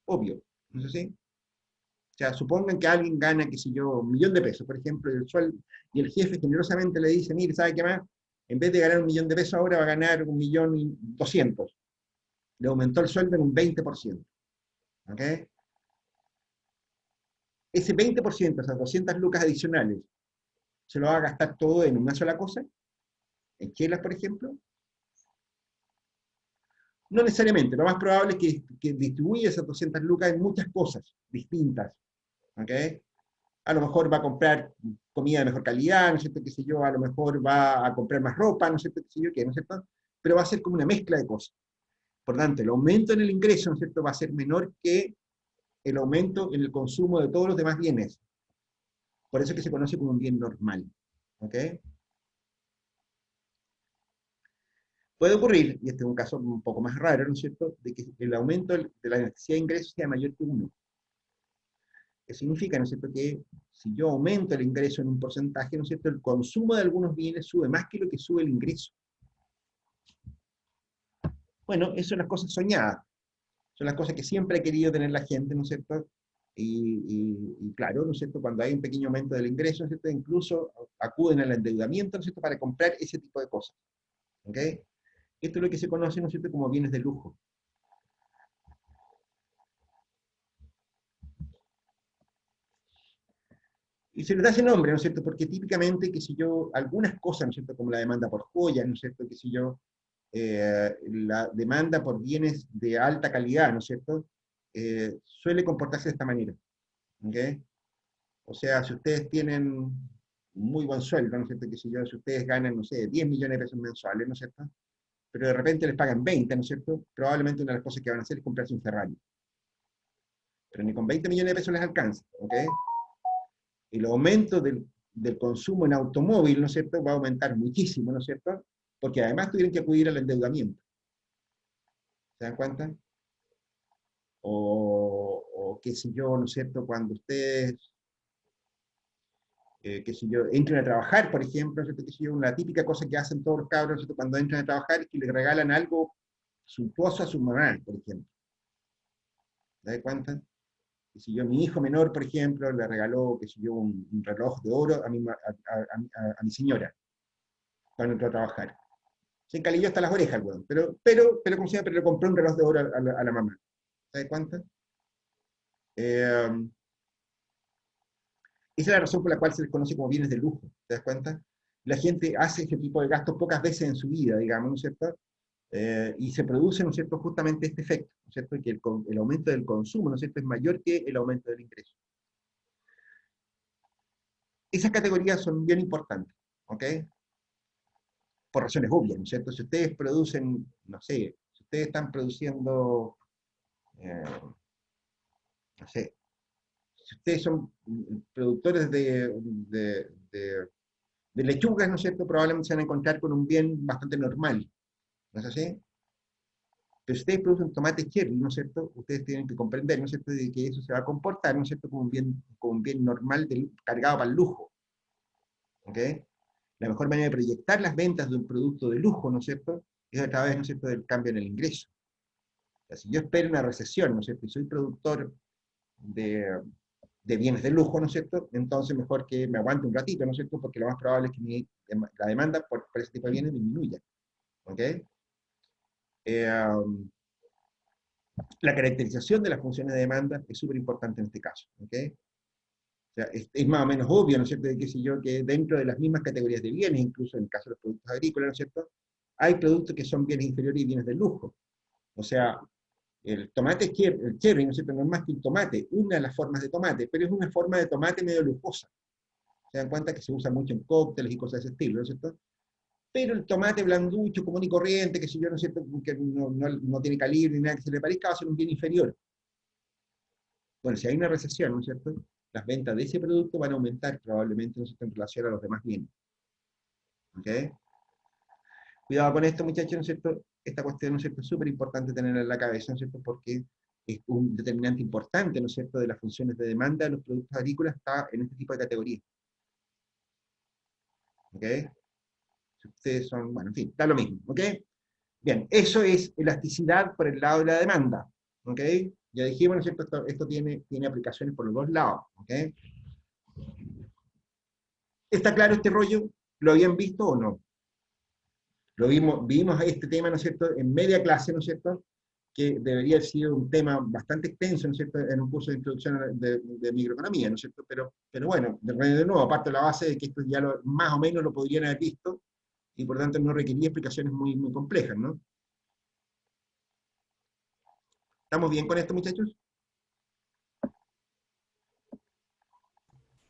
Obvio, ¿no es así? O sea, supongan que alguien gana, qué sé yo, 1.000.000 de pesos, por ejemplo, y el jefe generosamente le dice, mire, ¿sabe qué más? En vez de ganar 1.000.000 de pesos ahora va a ganar 1.200.000. Le aumentó el sueldo en un 20%. ¿Ok? Ese 20%, esas 200 lucas adicionales, ¿se lo va a gastar todo en una sola cosa? ¿En chelas, por ejemplo? No necesariamente, lo más probable es que distribuya esas 200 lucas en muchas cosas distintas. ¿Ok? A lo mejor va a comprar comida de mejor calidad, ¿no es cierto?, qué sé yo, a lo mejor va a comprar más ropa, ¿no es cierto?, qué sé yo, qué, ¿no es cierto?, pero va a ser como una mezcla de cosas. Por lo tanto, el aumento en el ingreso, ¿no es cierto?, va a ser menor que el aumento en el consumo de todos los demás bienes. Por eso es que se conoce como un bien normal. ¿Ok? Puede ocurrir, y este es un caso un poco más raro, ¿no es cierto?, de que el aumento de la necesidad de ingresos sea mayor que 1. ¿Qué significa, no es cierto?, que si yo aumento el ingreso en un porcentaje, ¿no es cierto?, el consumo de algunos bienes sube más que lo que sube el ingreso. Bueno, eso son las cosas soñadas, son las cosas que siempre ha querido tener la gente, ¿no es cierto? Y claro, ¿no es cierto?, cuando hay un pequeño aumento del ingreso, ¿no es cierto?, incluso acuden al endeudamiento, ¿no es cierto?, para comprar ese tipo de cosas. ¿Ok? Esto es lo que se conoce, ¿no es cierto?, como bienes de lujo. Y se les da ese nombre, ¿no es cierto?, porque típicamente, qué sé yo, algunas cosas, ¿no es cierto?, como la demanda por joyas, ¿no es cierto?, qué sé yo, la demanda por bienes de alta calidad, ¿no es cierto?, suele comportarse de esta manera. ¿Ok? O sea, si ustedes tienen un muy buen sueldo, ¿no es cierto?, qué sé yo, si ustedes ganan, no sé, 10 millones de pesos mensuales, ¿no es cierto?, pero de repente les pagan 20, ¿no es cierto?, probablemente una de las cosas que van a hacer es comprarse un Ferrari. Pero ni con 20 millones de pesos les alcanza. ¿Ok? El aumento del consumo en automóvil, ¿no es cierto?, va a aumentar muchísimo, ¿no es cierto?, porque además tuvieron que acudir al endeudamiento. ¿Se dan cuenta? O qué sé yo, ¿no es cierto?, cuando ustedes, qué sé yo, entran a trabajar, por ejemplo, ¿no es cierto?, qué sé yo, una típica cosa que hacen todos los cabros, ¿no es cierto?, cuando entran a trabajar es que le regalan algo suntuoso a su mamá, por ejemplo. ¿Se dan cuenta? Que si yo, mi hijo menor, por ejemplo, le regaló, que si yo, un reloj de oro a mi señora. cuando entró a trabajar. Se encalilló hasta las orejas, weón. ¿Cómo se llama? Pero le compró un reloj de oro a la mamá. ¿Sabes cuánto? Esa es la razón por la cual se les conoce como bienes de lujo. ¿Te das cuenta? La gente hace ese tipo de gastos pocas veces en su vida, digamos, ¿no es cierto? Y se produce, ¿no es cierto?, justamente este efecto, ¿no es cierto?, que el aumento del consumo, ¿no es cierto?, es mayor que el aumento del ingreso. Esas categorías son bien importantes, ¿ok? Por razones obvias, ¿no es cierto? Si ustedes producen, no sé, si ustedes están produciendo, eh, no sé, si ustedes son productores de lechugas, ¿no es cierto?, probablemente se van a encontrar con un bien bastante normal, ¿no es así? Pero si ustedes producen tomate cherry, ¿no es cierto?, ustedes tienen que comprender, ¿no es cierto?, de que eso se va a comportar, ¿no es cierto?, como un bien normal cargado para el lujo, ¿ok? La mejor manera de proyectar las ventas de un producto de lujo, ¿no es cierto?, es a través, ¿no es cierto?, del cambio en el ingreso. O sea, si yo espero una recesión, ¿no es cierto?, y soy productor de bienes de lujo, ¿no es cierto?, entonces mejor que me aguante un ratito, ¿no es cierto?, porque lo más probable es que la demanda por ese tipo de bienes disminuya, ¿ok? Um, la caracterización de las funciones de demanda es súper importante en este caso, ¿ok? O sea, es más o menos obvio, ¿no es cierto?, de qué sé yo, que dentro de las mismas categorías de bienes, incluso en el caso de los productos agrícolas, ¿no es cierto?, hay productos que son bienes inferiores y bienes de lujo. O sea, el tomate el cherry, ¿no es cierto?, no es más que un tomate, una de las formas de tomate, pero es una forma de tomate medio lujosa. Se dan cuenta que se usa mucho en cócteles y cosas de ese estilo, ¿no es cierto? Pero el tomate blanducho, común y corriente, que si yo, ¿no es cierto?, que no tiene calibre ni nada que se le parezca, va a ser un bien inferior. Bueno, si hay una recesión, ¿no es cierto?, las ventas de ese producto van a aumentar probablemente, ¿no es cierto?, en relación a los demás bienes. ¿Ok? Cuidado con esto, muchachos, ¿no es cierto? Esta cuestión, ¿no es cierto?, es súper importante tenerla en la cabeza, ¿no es cierto?, porque es un determinante importante, ¿no es cierto?, de las funciones de demanda de los productos agrícolas está en este tipo de categorías. ¿Ok? Si ustedes son, bueno, en fin, da lo mismo, ¿ok? Bien, eso es elasticidad por el lado de la demanda, ¿ok? Ya dijimos, ¿no es cierto?, esto tiene aplicaciones por los dos lados, ¿ok? ¿Está claro este rollo? ¿Lo habían visto o no? Vimos este tema, ¿no es cierto?, en media clase, ¿no es cierto?, que debería haber sido un tema bastante extenso, ¿no es cierto?, en un curso de introducción de microeconomía, ¿no es cierto?, pero bueno, de nuevo, aparte de la base de que esto ya más o menos lo podrían haber visto, y por tanto no requería explicaciones muy, muy complejas, ¿no? ¿Estamos bien con esto, muchachos?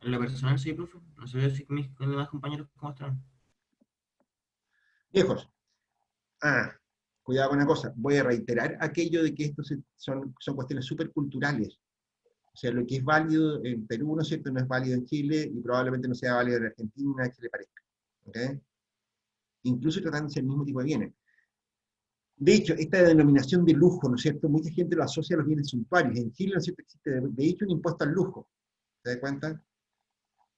En lo personal, sí, profe. No sé si mis demás compañeros cómo están. Viejos, cuidado con una cosa, voy a reiterar aquello de que esto son cuestiones súper culturales. O sea, lo que es válido en Perú, ¿no es cierto?, no es válido en Chile y probablemente no sea válido en Argentina, que se le parezca. ¿Ok? Incluso tratándose del mismo tipo de bienes. De hecho, esta denominación de lujo, ¿no es cierto?, mucha gente lo asocia a los bienes suntuarios. En Chile, ¿no es cierto?, existe de hecho un impuesto al lujo. ¿Se da cuenta?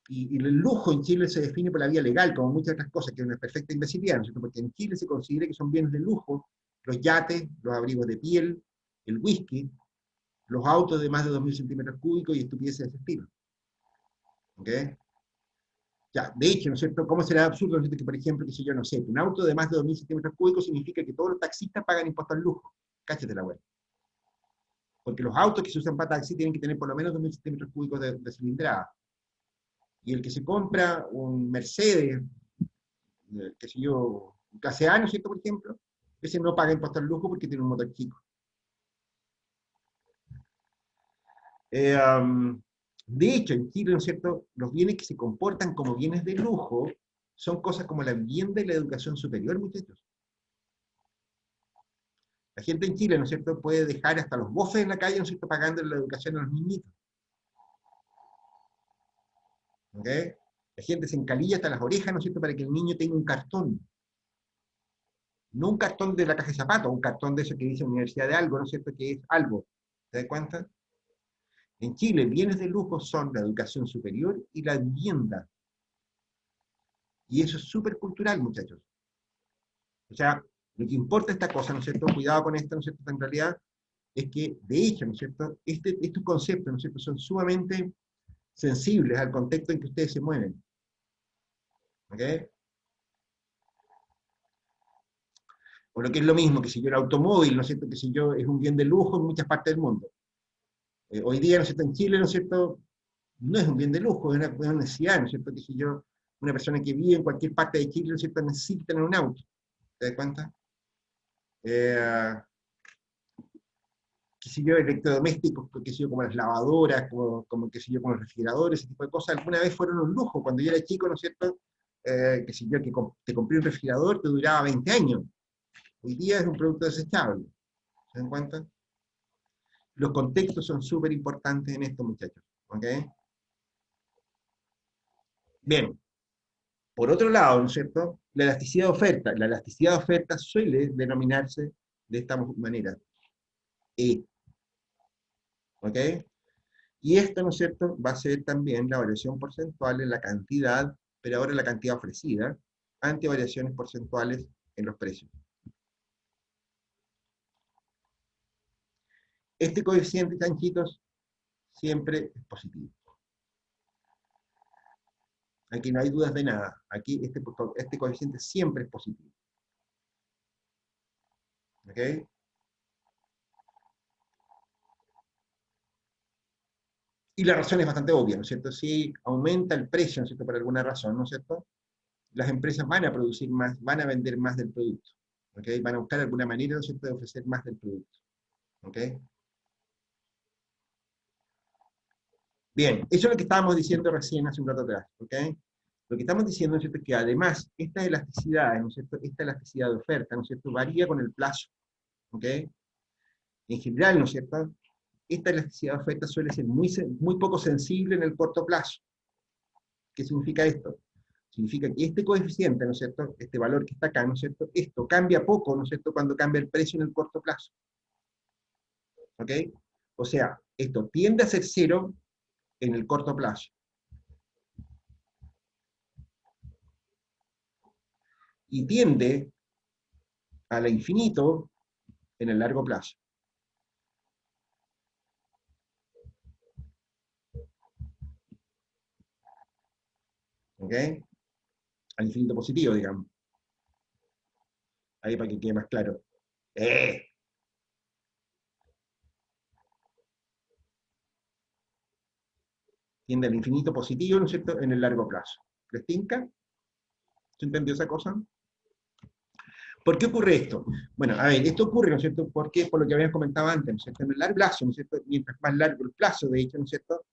Y el lujo en Chile se define por la vía legal, como muchas otras cosas, que es una perfecta imbecilidad, ¿no es cierto?, porque en Chile se considera que son bienes de lujo los yates, los abrigos de piel, el whisky, los autos de más de 2.000 centímetros cúbicos y estupideces de ese estilo. ¿Ok? Ya, de hecho, ¿no es cierto? ¿Cómo será absurdo, ¿no es cierto?, que, por ejemplo, que si yo no sé, un auto de más de 2.000 centímetros cúbicos significa que todos los taxistas pagan impuestos al lujo? Cáchate la web. Porque los autos que se usan para taxi tienen que tener por lo menos 2.000 centímetros cúbicos de cilindrada. Y el que se compra un Mercedes, qué sé yo, clase A, ¿no es cierto?, por ejemplo, ese no paga impuestos al lujo porque tiene un motor chico. De hecho, en Chile, ¿no es cierto?, los bienes que se comportan como bienes de lujo son cosas como la vivienda y la educación superior, muchachos. La gente en Chile, ¿no es cierto?, puede dejar hasta los bofes en la calle, ¿no es cierto?, pagando la educación a los niñitos. ¿Ok? La gente se encalilla hasta las orejas, ¿no es cierto?, para que el niño tenga un cartón. No un cartón de la caja de zapatos, un cartón de eso que dice Universidad de algo, ¿no es cierto?, que es algo. ¿Te das cuenta? En Chile, bienes de lujo son la educación superior y la vivienda. Y eso es súper cultural, muchachos. O sea, lo que importa esta cosa, ¿no es cierto? Cuidado con esto, ¿no es cierto? En realidad, es que, de hecho, ¿no es cierto?, estos conceptos, ¿no es cierto?, son sumamente sensibles al contexto en que ustedes se mueven. ¿Ok? O lo que es lo mismo, que si yo el automóvil, ¿no es cierto?, que si yo es un bien de lujo en muchas partes del mundo. Hoy día, ¿no es cierto?, en Chile, ¿no es cierto?, no es un bien de lujo, es una necesidad, ¿no es cierto?, que si yo, una persona que vive en cualquier parte de Chile, ¿no es cierto?, necesita tener un auto. ¿Te das cuenta? Qué sé yo, electrodomésticos, qué sé yo, como las lavadoras, como qué sé yo, como los refrigeradores, ese tipo de cosas, alguna vez fueron un lujo. Cuando yo era chico, ¿no es cierto? Qué sé yo, que te compré un refrigerador, te duraba 20 años. Hoy día es un producto desechable. ¿Se dan cuenta? Los contextos son súper importantes en esto, muchachos. ¿Ok? Bien. Por otro lado, ¿no es cierto? La elasticidad de oferta. La elasticidad de oferta suele denominarse de esta manera. E. ¿Ok? Y esto, ¿no es cierto?, va a ser también la variación porcentual en la cantidad, pero ahora la cantidad ofrecida, ante variaciones porcentuales en los precios. Este coeficiente, chanchitos, siempre es positivo. Aquí no hay dudas de nada. Aquí este coeficiente siempre es positivo. ¿Ok? Y la razón es bastante obvia, ¿no es cierto? Si aumenta el precio, ¿no es cierto?, por alguna razón, ¿no es cierto?, las empresas van a producir más, van a vender más del producto. ¿Ok? Van a buscar alguna manera, ¿no es cierto?, de ofrecer más del producto. ¿Ok? Bien, eso es lo que estábamos diciendo recién hace un rato atrás. ¿Ok? Lo que estamos diciendo, ¿no es cierto?, es que además esta elasticidad, ¿no es cierto?, esta elasticidad de oferta, ¿no es cierto?, varía con el plazo. ¿Ok? En general, ¿no es cierto?, esta elasticidad de oferta suele ser muy poco sensible en el corto plazo. ¿Qué significa esto? Significa que este coeficiente, ¿no es cierto?, este valor que está acá, ¿no es cierto?, esto cambia poco, ¿no es cierto?, cuando cambia el precio en el corto plazo. ¿Ok? O sea, esto tiende a ser cero en el corto plazo. Y tiende a la infinito en el largo plazo. ¿Ok? Al infinito positivo, digamos. Ahí para que quede más claro. Tiende al infinito positivo, ¿no es cierto?, en el largo plazo. ¿Les tinca? ¿Se entendió esa cosa? ¿Por qué ocurre esto? Bueno, a ver, esto ocurre, ¿no es cierto?, porque por lo que habíamos comentado antes, ¿no es cierto?, en el largo plazo, ¿no es cierto?, mientras más largo el plazo, de hecho, ¿no es cierto?,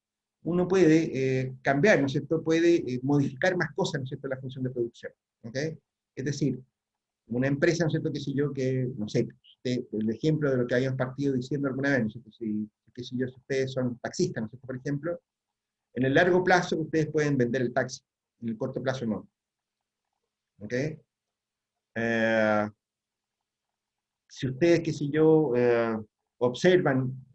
uno puede cambiar, ¿no es cierto?, puede modificar más cosas, ¿no es cierto?, en la función de producción. ¿Ok? Es decir, una empresa, ¿no es cierto?, que, no sé, el ejemplo de lo que habíamos partido diciendo alguna vez, ¿no es cierto?, si ustedes son taxistas, ¿no es cierto?, por ejemplo, en el largo plazo ustedes pueden vender el taxi, en el corto plazo no. ¿Ok? Si ustedes, observan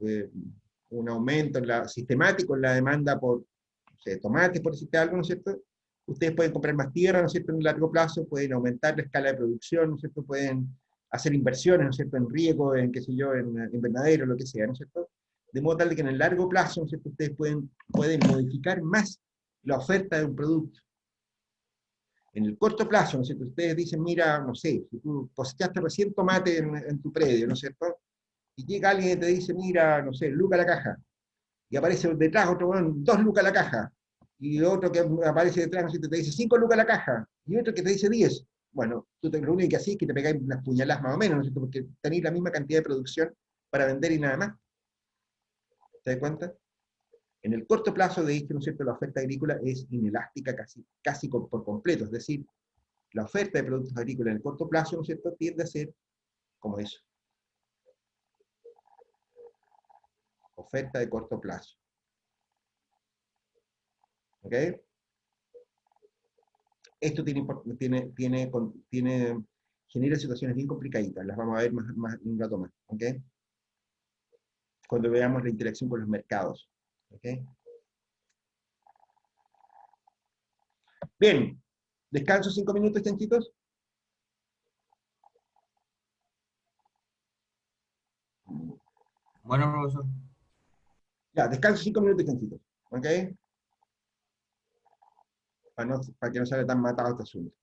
un aumento sistemático en la demanda por, no sé, tomates, por decirte algo, ¿no es cierto?, ustedes pueden comprar más tierra, ¿no es cierto?, en el largo plazo, pueden aumentar la escala de producción, ¿no es cierto?, pueden hacer inversiones, ¿no es cierto?, en riego, en qué sé yo, en invernadero, lo que sea, ¿no es cierto?, de modo tal de que en el largo plazo, ¿no es cierto?, ustedes pueden modificar más la oferta de un producto. En el corto plazo, ¿no es cierto?, ustedes dicen, mira, no sé, si tú cosechaste recién tomate en tu predio, ¿no es cierto?, y llega alguien y te dice, mira, no sé, Luca la caja, y aparece detrás otro, bueno, 2 lucas la caja, y otro que aparece detrás, ¿no es cierto?, te dice 5 lucas la caja, y otro que te dice 10. Bueno, lo único que haces es que te pegáis unas puñaladas más o menos, ¿no es cierto?, porque tenéis la misma cantidad de producción para vender y nada más. ¿Te das cuenta? En el corto plazo, de hecho, ¿no es cierto?, la oferta agrícola es inelástica casi por completo, es decir, la oferta de productos agrícolas en el corto plazo, ¿no es cierto?, tiende a ser como eso. Oferta de corto plazo. ¿Ok? Esto genera situaciones bien complicaditas, las vamos a ver más un rato más. ¿Ok? Cuando veamos la interacción con los mercados. ¿Ok? Bien. Descanso 5 minutos, chanchitos. Bueno, profesor. Ya, descanso 5 minutos, chanchitos. ¿Ok? Para que no salga tan matado este asunto.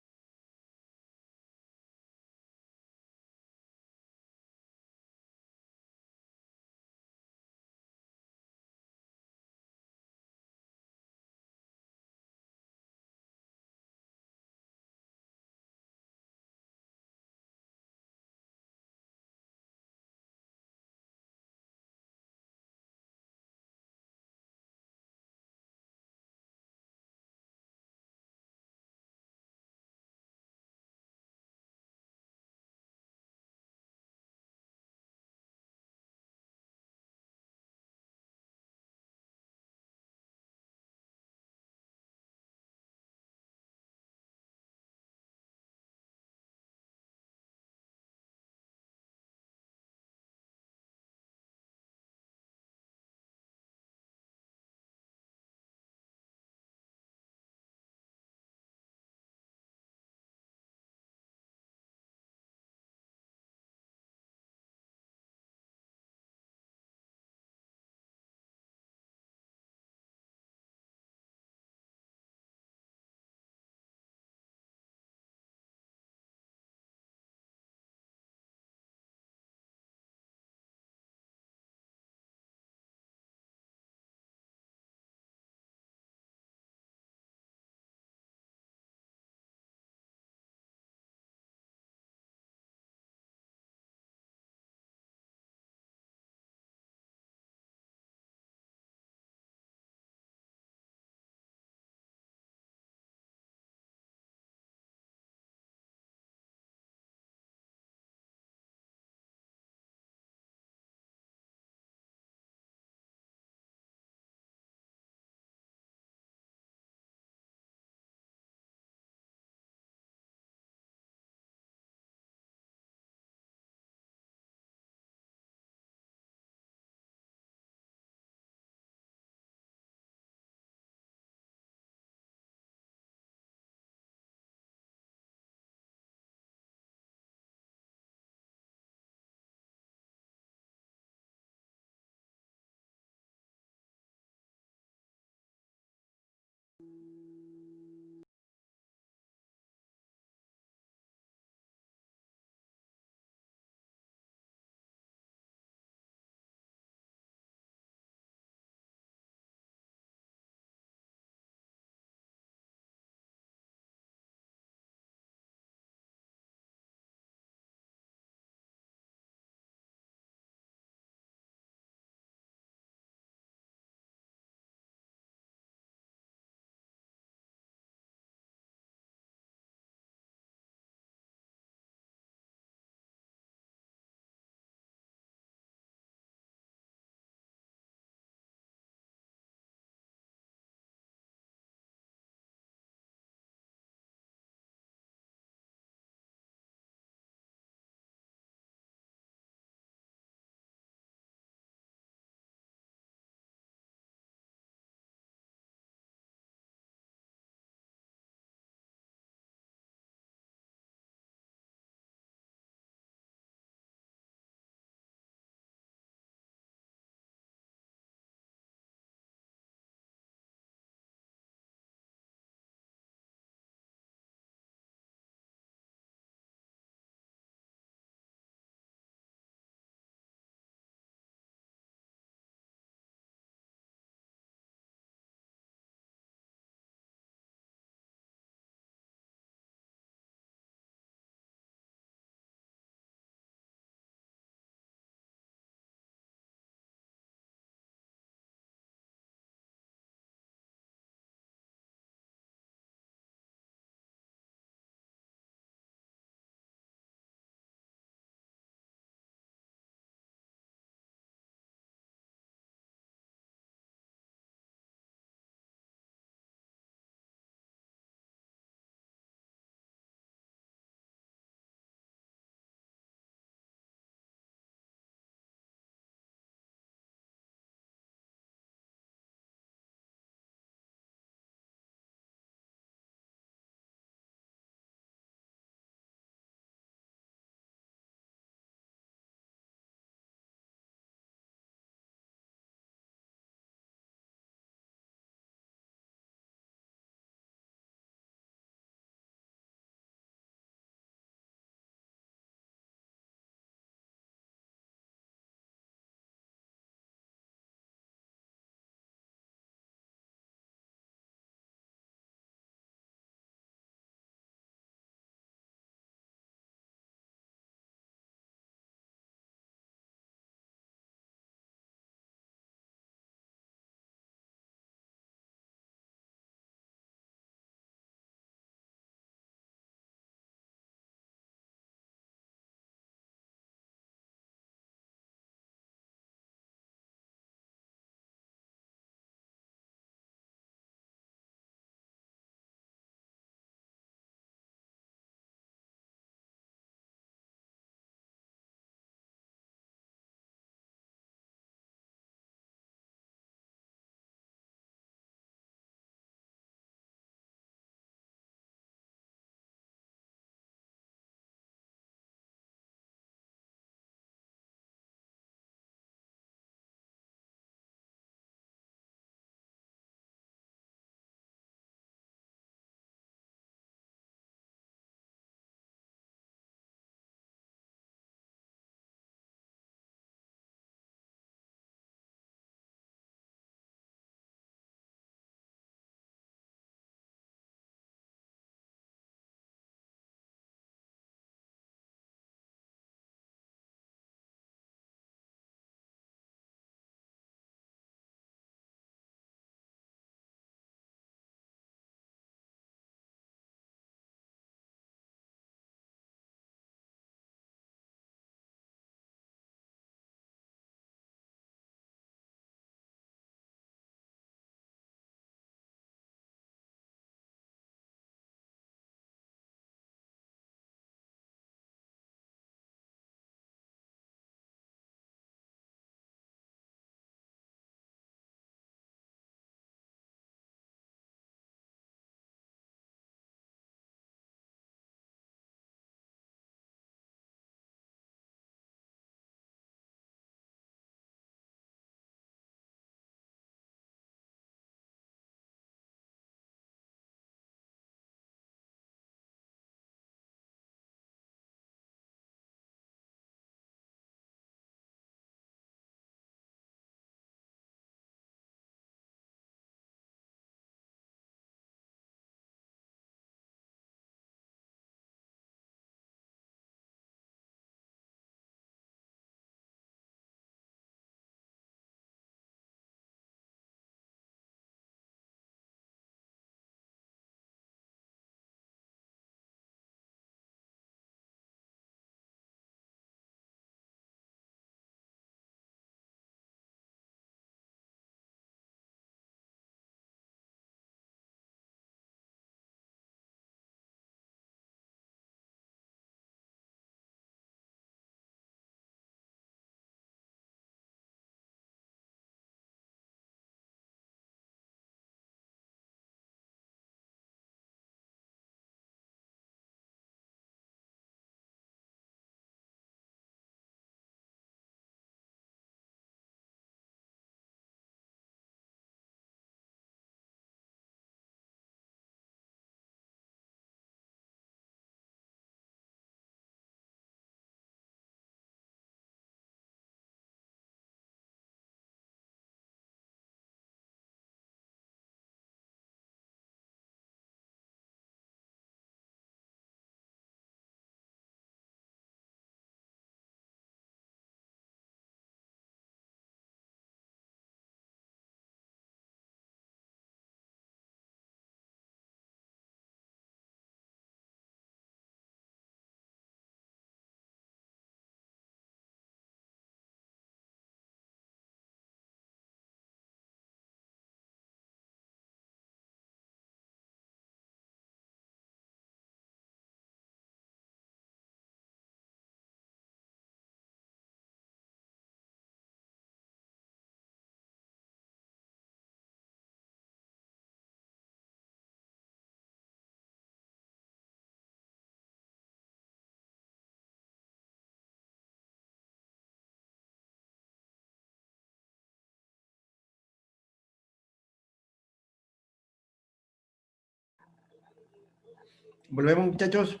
¿Volvemos, muchachos?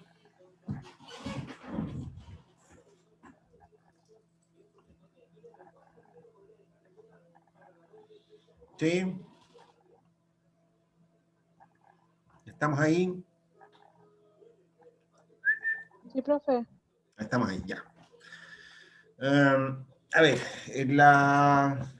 ¿Sí? ¿Estamos ahí? Sí, profe. Estamos ahí, ya. A ver, en la...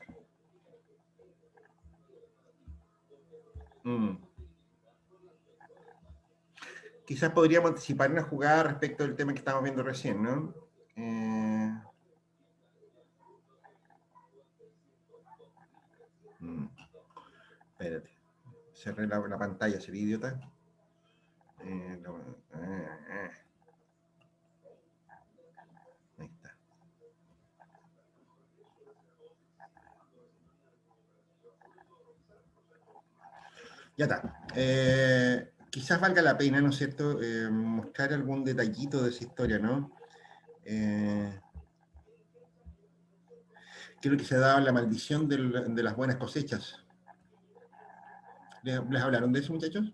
Quizás podríamos anticipar una jugada respecto del tema que estamos viendo recién, ¿no? Espérate. Cerré la pantalla, sería idiota. Ahí está. Ya está. Quizás valga la pena, ¿no es cierto?, mostrar algún detallito de esa historia, ¿no? ¿Qué es lo que se daba en la maldición de las buenas cosechas? ¿Les hablaron de eso, muchachos?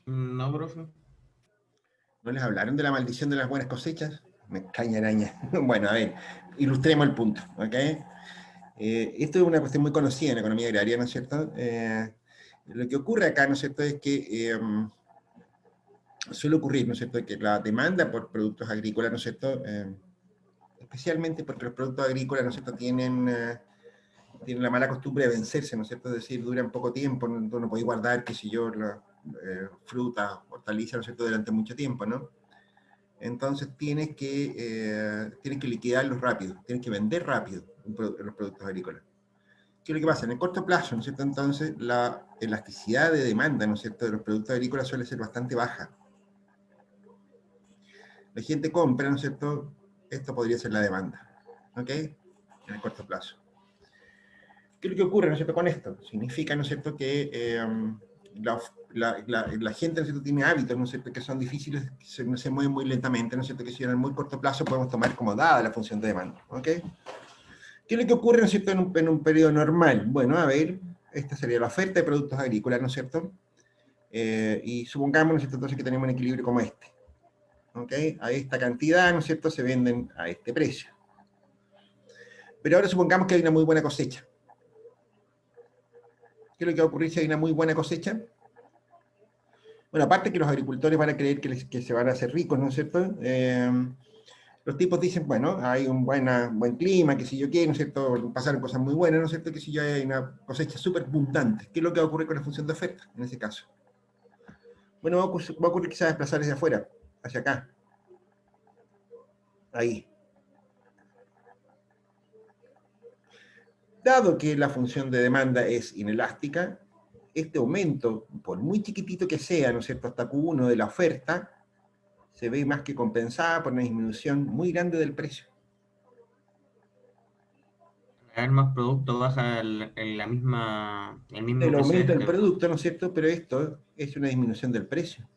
No, profe. ¿No les hablaron de la maldición de las buenas cosechas? Me extraña araña. Bueno, a ver, ilustremos el punto, ¿ok? Esto es una cuestión muy conocida en la economía agraria, ¿no es cierto? Lo que ocurre acá, ¿no es cierto?, es que suele ocurrir, ¿no es cierto?, que la demanda por productos agrícolas, ¿no es cierto?, especialmente porque los productos agrícolas, ¿no es cierto?, tienen la mala costumbre de vencerse, ¿no es cierto?, es decir, duran poco tiempo, no podéis guardar, qué sé yo, frutas, hortalizas, ¿no es cierto?, durante mucho tiempo, ¿no? Entonces tienes que liquidarlos rápido, tienes que vender rápido los productos agrícolas. ¿Qué es lo que pasa? En el corto plazo, ¿no es cierto?, entonces la elasticidad de demanda, ¿no es cierto?, de los productos agrícolas suele ser bastante baja. La gente compra, ¿no es cierto?, esto podría ser la demanda, ¿ok?, en el corto plazo. ¿Qué es lo que ocurre, ¿no es cierto?, con esto? Significa, ¿no es cierto?, que la gente, ¿no es cierto?, tiene hábitos, ¿no es cierto?, que son difíciles, que se mueven muy lentamente, ¿no es cierto?, que si en el muy corto plazo podemos tomar como dada la función de demanda, ¿ok? ¿Qué es lo que ocurre, ¿no es cierto?, en un periodo normal? Bueno, a ver, esta sería la oferta de productos agrícolas, ¿no es cierto?, y supongamos, ¿no es cierto?, entonces que tenemos un equilibrio como este, ¿ok? A esta cantidad, ¿no es cierto?, se venden a este precio. Pero ahora supongamos que hay una muy buena cosecha. ¿Qué es lo que va a ocurrir si hay una muy buena cosecha? Bueno, aparte que los agricultores van a creer que se van a hacer ricos, ¿no es cierto? Los tipos dicen, bueno, hay un buen clima, que si yo quiero, ¿no es cierto? Pasaron cosas muy buenas, ¿no es cierto? Que si yo hay una cosecha súper abundante. ¿Qué es lo que va a ocurrir con la función de oferta en ese caso? Bueno, va a ocurrir que se va a desplazar hacia afuera, hacia acá. Ahí. Dado que la función de demanda es inelástica, este aumento, por muy chiquitito que sea, ¿no es cierto?, hasta Q1 de la oferta, se ve más que compensada por una disminución muy grande del precio. Al haber más producto baja el mismo El precio de aumento del este. producto, ¿no es cierto?, pero esto es una disminución del precio.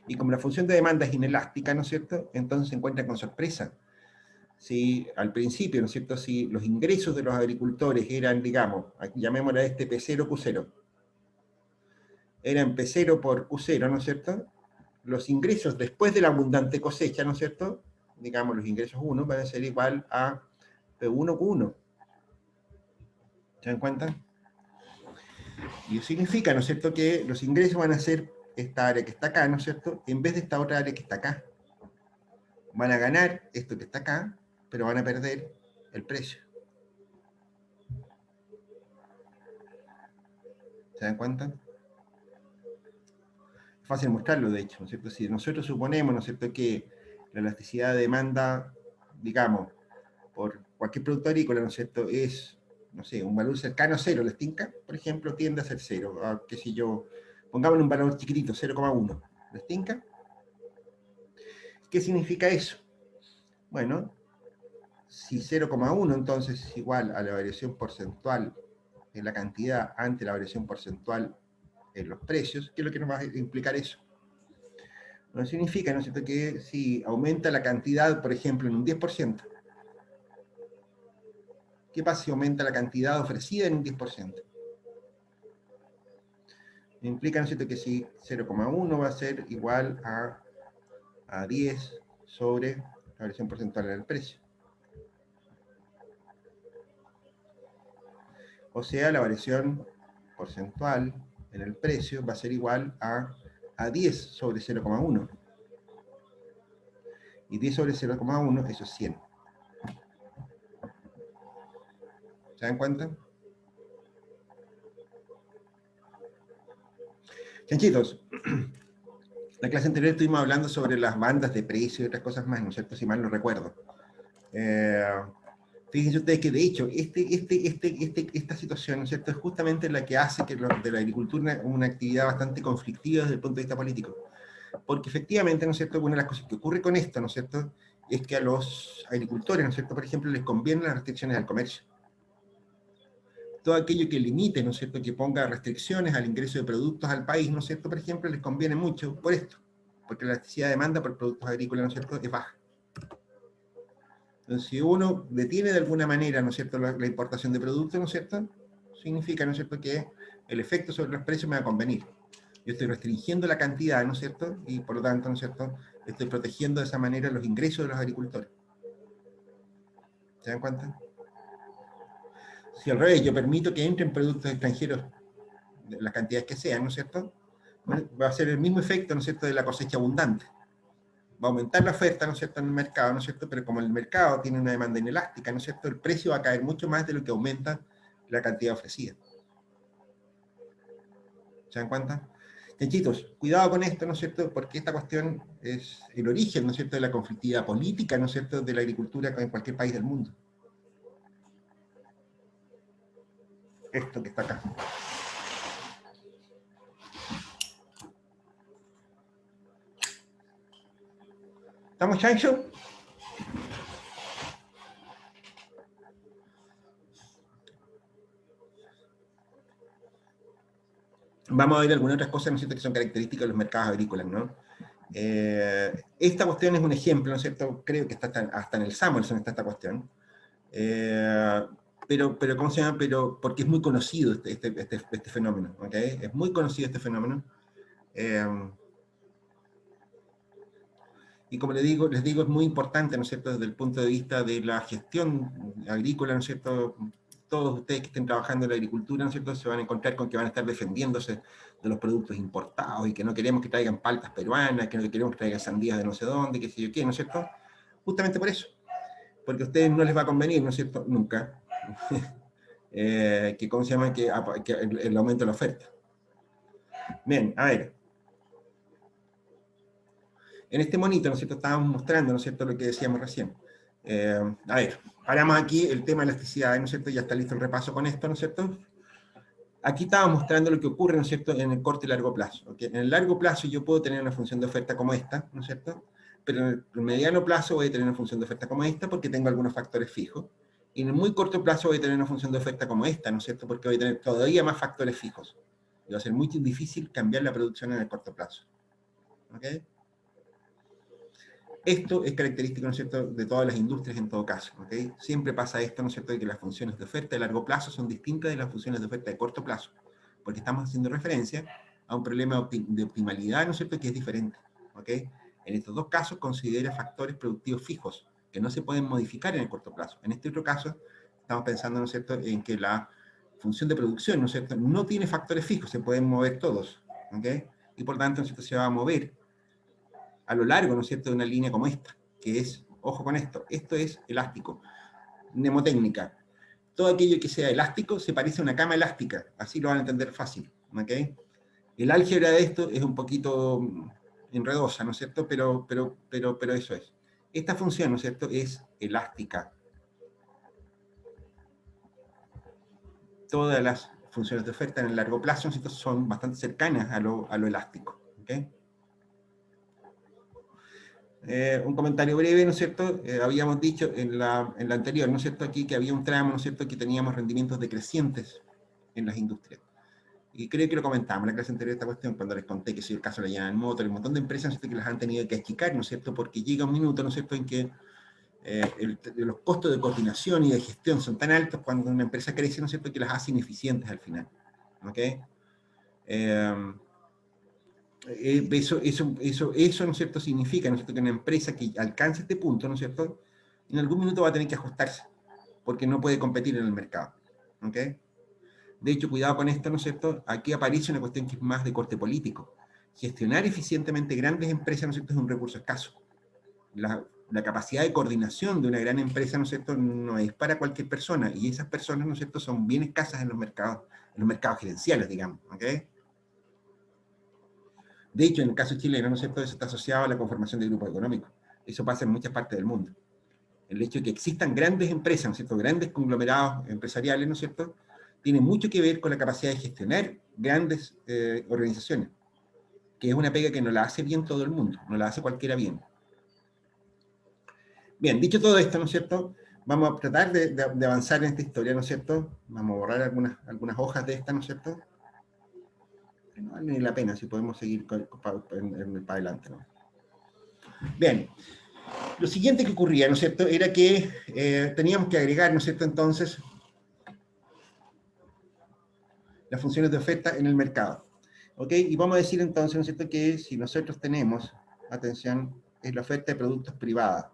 Y como la función de demanda es inelástica, ¿no es cierto?, entonces se encuentra con sorpresa. Si al principio, ¿no es cierto?, si los ingresos de los agricultores eran, digamos, llamémosle a este P0, Q0, eran P0 por Q0, ¿no es cierto?, los ingresos después de la abundante cosecha, ¿no es cierto?, digamos, los ingresos 1 van a ser igual a P1, Q1. ¿Se dan cuenta? Y eso significa, ¿no es cierto?, que los ingresos van a ser esta área que está acá, ¿no es cierto?, en vez de esta otra área que está acá. Van a ganar esto que está acá, pero van a perder el precio. ¿Se dan cuenta? Es fácil mostrarlo, de hecho, ¿no es cierto? Si nosotros suponemos, ¿no es cierto?, que la elasticidad de demanda, digamos, por cualquier producto agrícola, ¿no es cierto?, es, no sé, un valor cercano a cero, la estinca, por ejemplo, tiende a ser cero, qué sé yo, pongámosle un valor chiquitito, 0,1, ¿la estinca? ¿Qué significa eso? Bueno, si 0,1 entonces es igual a la variación porcentual en la cantidad ante la variación porcentual en los precios, ¿qué es lo que nos va a implicar eso? No significa, ¿no es cierto?, que si aumenta la cantidad, por ejemplo, en un 10%, ¿qué pasa si aumenta la cantidad ofrecida en un 10%? Implica, ¿no es cierto?, que si 0,1 va a ser igual a 10 sobre la variación porcentual del precio. O sea, la variación porcentual en el precio va a ser igual a 10 sobre 0,1. Y 10 sobre 0,1, eso es 100. ¿Se dan cuenta? Chanchitos, la clase anterior estuvimos hablando sobre las bandas de precio y otras cosas más, ¿no es cierto? Si mal no recuerdo. Fíjense ustedes que de hecho, esta situación, ¿no es cierto?, es justamente la que hace que de la agricultura una actividad bastante conflictiva desde el punto de vista político. Porque efectivamente, ¿no es cierto?, una de las cosas que ocurre con esto, ¿no es cierto?, es que a los agricultores, ¿no es cierto?, por ejemplo, les convienen las restricciones al comercio. Todo aquello que limite, ¿no es cierto?, que ponga restricciones al ingreso de productos al país, ¿no es cierto?, por ejemplo, les conviene mucho por esto, porque la elasticidad de demanda por productos agrícolas, ¿no es cierto?, es baja. Entonces, si uno detiene de alguna manera, ¿no es cierto?, la importación de productos, ¿no es cierto?, significa, ¿no es cierto?, que el efecto sobre los precios me va a convenir. Yo estoy restringiendo la cantidad, ¿no es cierto?, y por lo tanto, ¿no es cierto?, estoy protegiendo de esa manera los ingresos de los agricultores. ¿Se dan cuenta? Si al revés, yo permito que entren productos extranjeros, de las cantidades que sean, ¿no es cierto?, va a ser el mismo efecto, ¿no es cierto?, de la cosecha abundante. Va a aumentar la oferta, ¿no es cierto?, en el mercado, ¿no es cierto?, pero como el mercado tiene una demanda inelástica, ¿no es cierto?, el precio va a caer mucho más de lo que aumenta la cantidad ofrecida. ¿Se dan cuenta? Chanchitos, cuidado con esto, ¿no es cierto?, porque esta cuestión es el origen, ¿no es cierto?, de la conflictividad política, ¿no es cierto?, de la agricultura en cualquier país del mundo. Esto que está acá. ¿Estamos, Chancho? Vamos a ver algunas otras cosas, ¿no es cierto?, que son características de los mercados agrícolas, ¿no? Esta cuestión es un ejemplo, ¿no es cierto?, creo que está hasta en el Samuelson está esta cuestión. Pero ¿cómo se llama? Pero porque es muy conocido este fenómeno, ¿ok? Es muy conocido este fenómeno. Y como les digo, es muy importante, ¿no es cierto?, desde el punto de vista de la gestión agrícola, ¿no es cierto?, todos ustedes que estén trabajando en la agricultura, ¿no es cierto?, se van a encontrar con que van a estar defendiéndose de los productos importados y que no queremos que traigan paltas peruanas, que no queremos que traigan sandías de no sé dónde, qué sé yo qué, ¿no es cierto? Justamente por eso. Porque a ustedes no les va a convenir, ¿no es cierto?, nunca, ¿cómo se llama?, que el aumento de la oferta. Bien, a ver. En este monito, ¿no es cierto?, estábamos mostrando, ¿no es cierto?, lo que decíamos recién. A ver, paramos aquí el tema de elasticidad, ¿no es cierto?, ya está listo el repaso con esto, ¿no es cierto? Aquí estábamos mostrando lo que ocurre, ¿no es cierto?, en el corto y largo plazo. ¿Okay? En el largo plazo yo puedo tener una función de oferta como esta, ¿no es cierto?, pero en el mediano plazo voy a tener una función de oferta como esta porque tengo algunos factores fijos. Y en el muy corto plazo voy a tener una función de oferta como esta, ¿no es cierto?, porque voy a tener todavía más factores fijos. Y va a ser muy difícil cambiar la producción en el corto plazo. ¿Ok? Esto es característico, ¿no es cierto?, de todas las industrias en todo caso. ¿Okay? Siempre pasa esto, ¿no es cierto?, de que las funciones de oferta de largo plazo son distintas de las funciones de oferta de corto plazo, porque estamos haciendo referencia a un problema de optimalidad, ¿no es cierto?, que es diferente. ¿Okay? En estos dos casos considera factores productivos fijos, que no se pueden modificar en el corto plazo. En este otro caso, estamos pensando, ¿no es cierto?, en que la función de producción, ¿no es cierto?, no tiene factores fijos, se pueden mover todos. ¿Okay? Y por tanto, ¿no es cierto?, se va a mover a lo largo, ¿no es cierto?, de una línea como esta, que es, ojo con esto es elástico. Mnemotécnica. Todo aquello que sea elástico se parece a una cama elástica, así lo van a entender fácil. ¿Okay? El álgebra de esto es un poquito enredosa, ¿no es cierto?, pero eso es. Esta función, ¿no es cierto?, es elástica. Todas las funciones de oferta en el largo plazo, ¿no es cierto?, son bastante cercanas a lo elástico. ¿Okay? Un comentario breve, ¿no es cierto? Habíamos dicho en la anterior, ¿no es cierto?, aquí que había un tramo, ¿no es cierto?, que teníamos rendimientos decrecientes en las industrias. Y creo que lo comentamos en la clase anterior de esta cuestión, cuando les conté que si el caso de la General Motors, un montón de empresas, ¿no es cierto?, que las han tenido que achicar, ¿no es cierto?, porque llega un minuto, ¿no es cierto?, en que los costos de coordinación y de gestión son tan altos cuando una empresa crece, ¿no es cierto?, que las hace ineficientes al final. ¿Ok? Eso, ¿no es cierto?, significa, ¿no es cierto?, que una empresa que alcance este punto, ¿no es cierto?, en algún minuto va a tener que ajustarse, porque no puede competir en el mercado. ¿Ok? De hecho, cuidado con esto, ¿no es cierto? Aquí aparece una cuestión que es más de corte político. Gestionar eficientemente grandes empresas, ¿no es cierto?, es un recurso escaso. La capacidad de coordinación de una gran empresa, ¿no es cierto?, no es para cualquier persona, y esas personas, ¿no es cierto?, son bien escasas en los mercados gerenciales, digamos. ¿Ok? De hecho, en el caso chileno, ¿no es cierto?, eso está asociado a la conformación de grupos económicos. Eso pasa en muchas partes del mundo. El hecho de que existan grandes empresas, ¿no es cierto?, grandes conglomerados empresariales, ¿no es cierto?, tiene mucho que ver con la capacidad de gestionar grandes organizaciones, que es una pega que no la hace bien todo el mundo, no la hace cualquiera bien. Bien, dicho todo esto, ¿no es cierto?, vamos a tratar de avanzar en esta historia, ¿no es cierto? Vamos a borrar algunas hojas de esta, ¿no es cierto? No vale ni la pena si podemos seguir para adelante, ¿no? Bien. Lo siguiente que ocurría, ¿no es cierto?, era que teníamos que agregar, ¿no es cierto?, entonces, las funciones de oferta en el mercado. ¿Ok? Y vamos a decir entonces, ¿no es cierto?, que si nosotros tenemos, atención, es la oferta de productos privada.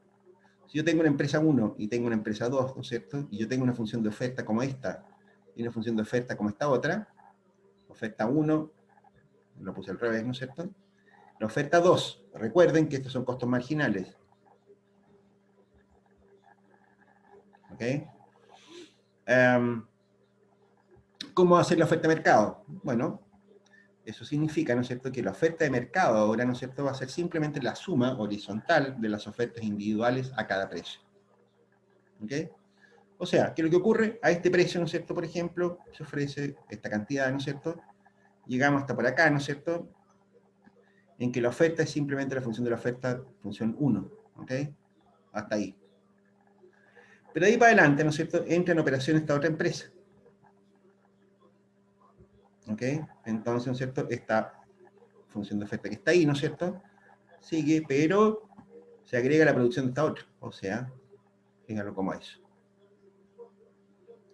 Si yo tengo una empresa 1 y tengo una empresa 2, ¿no es cierto?, y yo tengo una función de oferta como esta, y una función de oferta como esta otra, oferta 1, lo puse al revés, ¿no es cierto?, la oferta 2, recuerden que estos son costos marginales. ¿Ok? ¿Cómo hacer la oferta de mercado? Bueno, eso significa, ¿no es cierto?, que la oferta de mercado ahora, ¿no es cierto?, va a ser simplemente la suma horizontal de las ofertas individuales a cada precio. ¿Ok? O sea, que lo que ocurre, a este precio, ¿no es cierto?, por ejemplo, se ofrece esta cantidad, ¿no es cierto?, llegamos hasta por acá, ¿no es cierto?, en que la oferta es simplemente la función de la oferta, función 1, ¿ok? Hasta ahí. Pero ahí para adelante, ¿no es cierto?, entra en operación esta otra empresa. ¿Ok? Entonces, ¿no es cierto?, esta función de oferta que está ahí, ¿no es cierto?, sigue, pero se agrega la producción de esta otra. O sea, fíjalo como eso.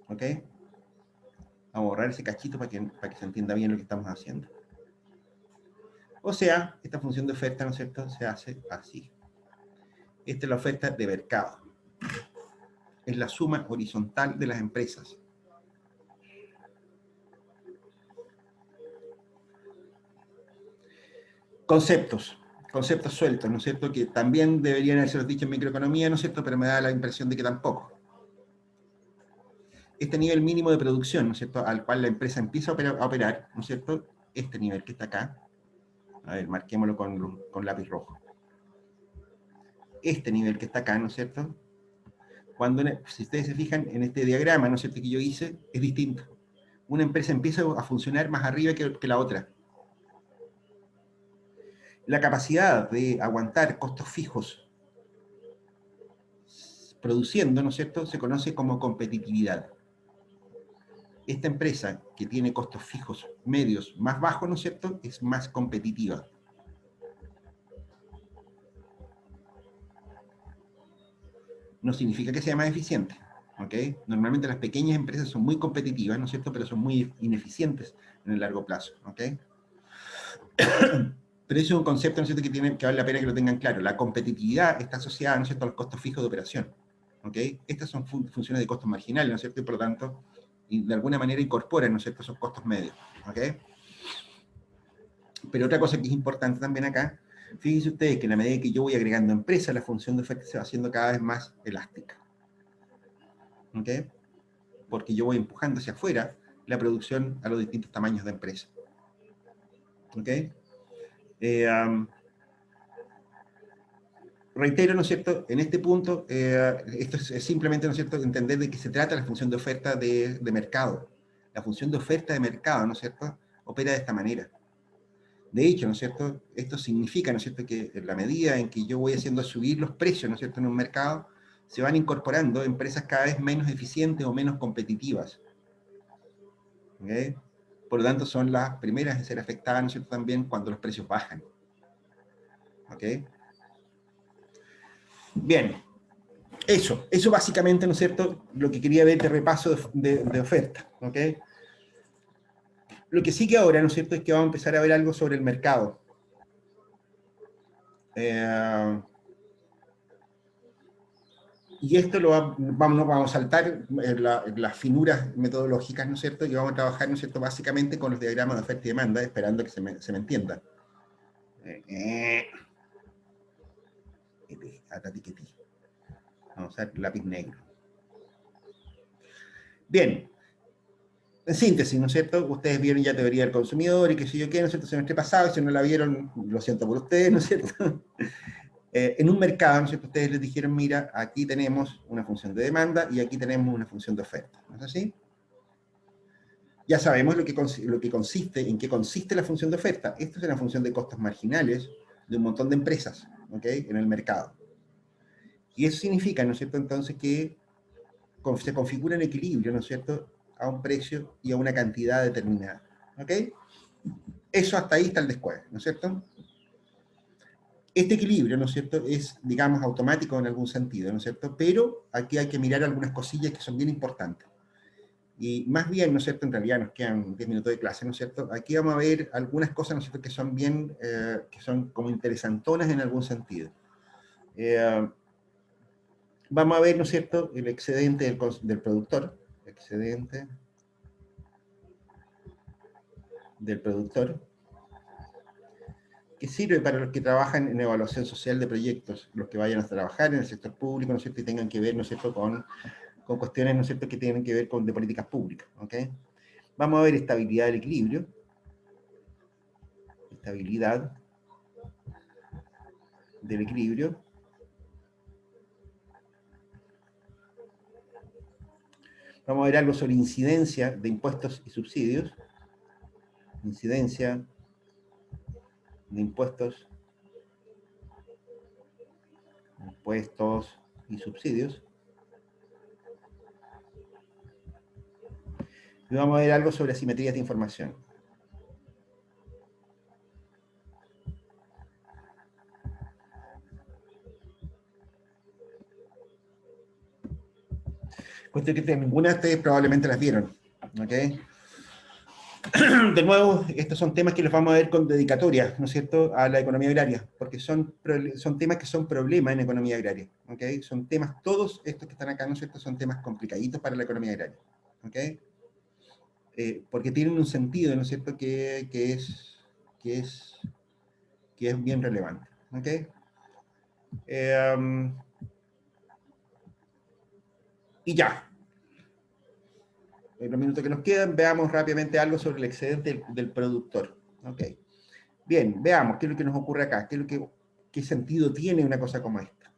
¿Ok? Vamos a borrar ese cachito para que se entienda bien lo que estamos haciendo. O sea, esta función de oferta, ¿no es cierto?, se hace así. Esta es la oferta de mercado. Es la suma horizontal de las empresas. Conceptos sueltos, ¿no es cierto?, que también deberían haberse dicho en microeconomía, ¿no es cierto?, pero me da la impresión de que tampoco. Este nivel mínimo de producción, ¿no es cierto?, al cual la empresa empieza a operar, ¿no es cierto?, este nivel que está acá, a ver, marquémoslo con lápiz rojo. Este nivel que está acá, ¿no es cierto?, si ustedes se fijan en este diagrama, ¿no es cierto?, que yo hice, es distinto. Una empresa empieza a funcionar más arriba que la otra. La capacidad de aguantar costos fijos produciendo, ¿no es cierto?, se conoce como competitividad. Esta empresa que tiene costos fijos medios más bajos, ¿no es cierto?, es más competitiva. No significa que sea más eficiente. ¿Ok? Normalmente las pequeñas empresas son muy competitivas, ¿no es cierto?, pero son muy ineficientes en el largo plazo. ¿Ok? Pero eso es un concepto, ¿no es cierto?, que vale la pena que lo tengan claro. La competitividad está asociada, ¿no es cierto?, a los costos fijos de operación. ¿Ok? Estas son funciones de costos marginales, ¿no es cierto?, y por lo tanto, de alguna manera incorporan, ¿no es cierto?, esos costos medios. ¿Ok? Pero otra cosa que es importante también acá, fíjense ustedes que en la medida que yo voy agregando empresas, la función de oferta se va haciendo cada vez más elástica. ¿Ok? Porque yo voy empujando hacia afuera la producción a los distintos tamaños de empresa. ¿Ok? Reitero, ¿no es cierto?, en este punto, esto es simplemente, ¿no es cierto?, entender de qué se trata la función de oferta de mercado. La función de oferta de mercado, ¿no es cierto?, opera de esta manera. De hecho, ¿no es cierto?, esto significa, ¿no es cierto?, que en la medida en que yo voy haciendo subir los precios, ¿no es cierto?, en un mercado, se van incorporando empresas cada vez menos eficientes o menos competitivas. ¿Ok? Por lo tanto, son las primeras en ser afectadas, ¿no es cierto?, también cuando los precios bajan. ¿Ok? Bien. Eso básicamente, ¿no es cierto?, lo que quería ver de repaso de oferta. ¿Ok? Lo que sí que ahora, ¿no es cierto?, es que vamos a empezar a ver algo sobre el mercado. Y esto vamos a saltar las finuras metodológicas, ¿no es cierto?, y vamos a trabajar, ¿no es cierto?, básicamente con los diagramas de oferta y demanda, esperando que se me entienda. Vamos a usar lápiz negro. Bien. En síntesis, ¿no es cierto? Ustedes vieron ya teoría del consumidor y qué sé yo qué, ¿no es cierto? Semestre pasado, y si no la vieron, lo siento por ustedes, ¿no es cierto? En un mercado, ¿no es cierto? Ustedes les dijeron, mira, aquí tenemos una función de demanda y aquí tenemos una función de oferta, ¿no es así? Ya sabemos lo que consiste, en qué consiste la función de oferta. Esta es una función de costos marginales de un montón de empresas, ¿ok? En el mercado. Y eso significa, ¿no es cierto? Entonces que se configura en equilibrio, ¿no es cierto?, a un precio y a una cantidad determinada. ¿Ok? Eso hasta ahí está el descuadre, ¿no es cierto? Este equilibrio, ¿no es cierto?, es, digamos, automático en algún sentido, ¿no es cierto? Pero aquí hay que mirar algunas cosillas que son bien importantes. Y más bien, ¿no es cierto?, en realidad nos quedan 10 minutos de clase, ¿no es cierto? Aquí vamos a ver algunas cosas, ¿no es cierto?, que son bien, que son como interesantonas en algún sentido. Vamos a ver, ¿no es cierto?, el excedente del productor, excedente del productor, que sirve para los que trabajan en evaluación social de proyectos, los que vayan a trabajar en el sector público, ¿no es cierto?, y tengan que ver, ¿no es cierto?, con cuestiones, ¿no es cierto?, que tienen que ver con de políticas públicas, ¿ok? Vamos a ver estabilidad del equilibrio, estabilidad del equilibrio. Vamos a ver algo sobre incidencia de impuestos y subsidios, incidencia de impuestos y subsidios. Y vamos a ver algo sobre asimetrías de información. Cuestión que ninguna de ustedes probablemente las vieron, ¿ok? De nuevo, estos son temas que los vamos a ver con dedicatoria, ¿no es cierto?, a la economía agraria, porque son temas que son problemas en economía agraria, ¿ok? Son temas, todos estos que están acá, ¿no es cierto?, son temas complicaditos para la economía agraria, ¿ok? Porque tienen un sentido, ¿no es cierto?, que es bien relevante, ¿ok? Y ya. En los minutos que nos quedan, veamos rápidamente algo sobre el excedente del productor, ¿ok? Bien, veamos qué es lo que nos ocurre acá, qué sentido tiene una cosa como esta.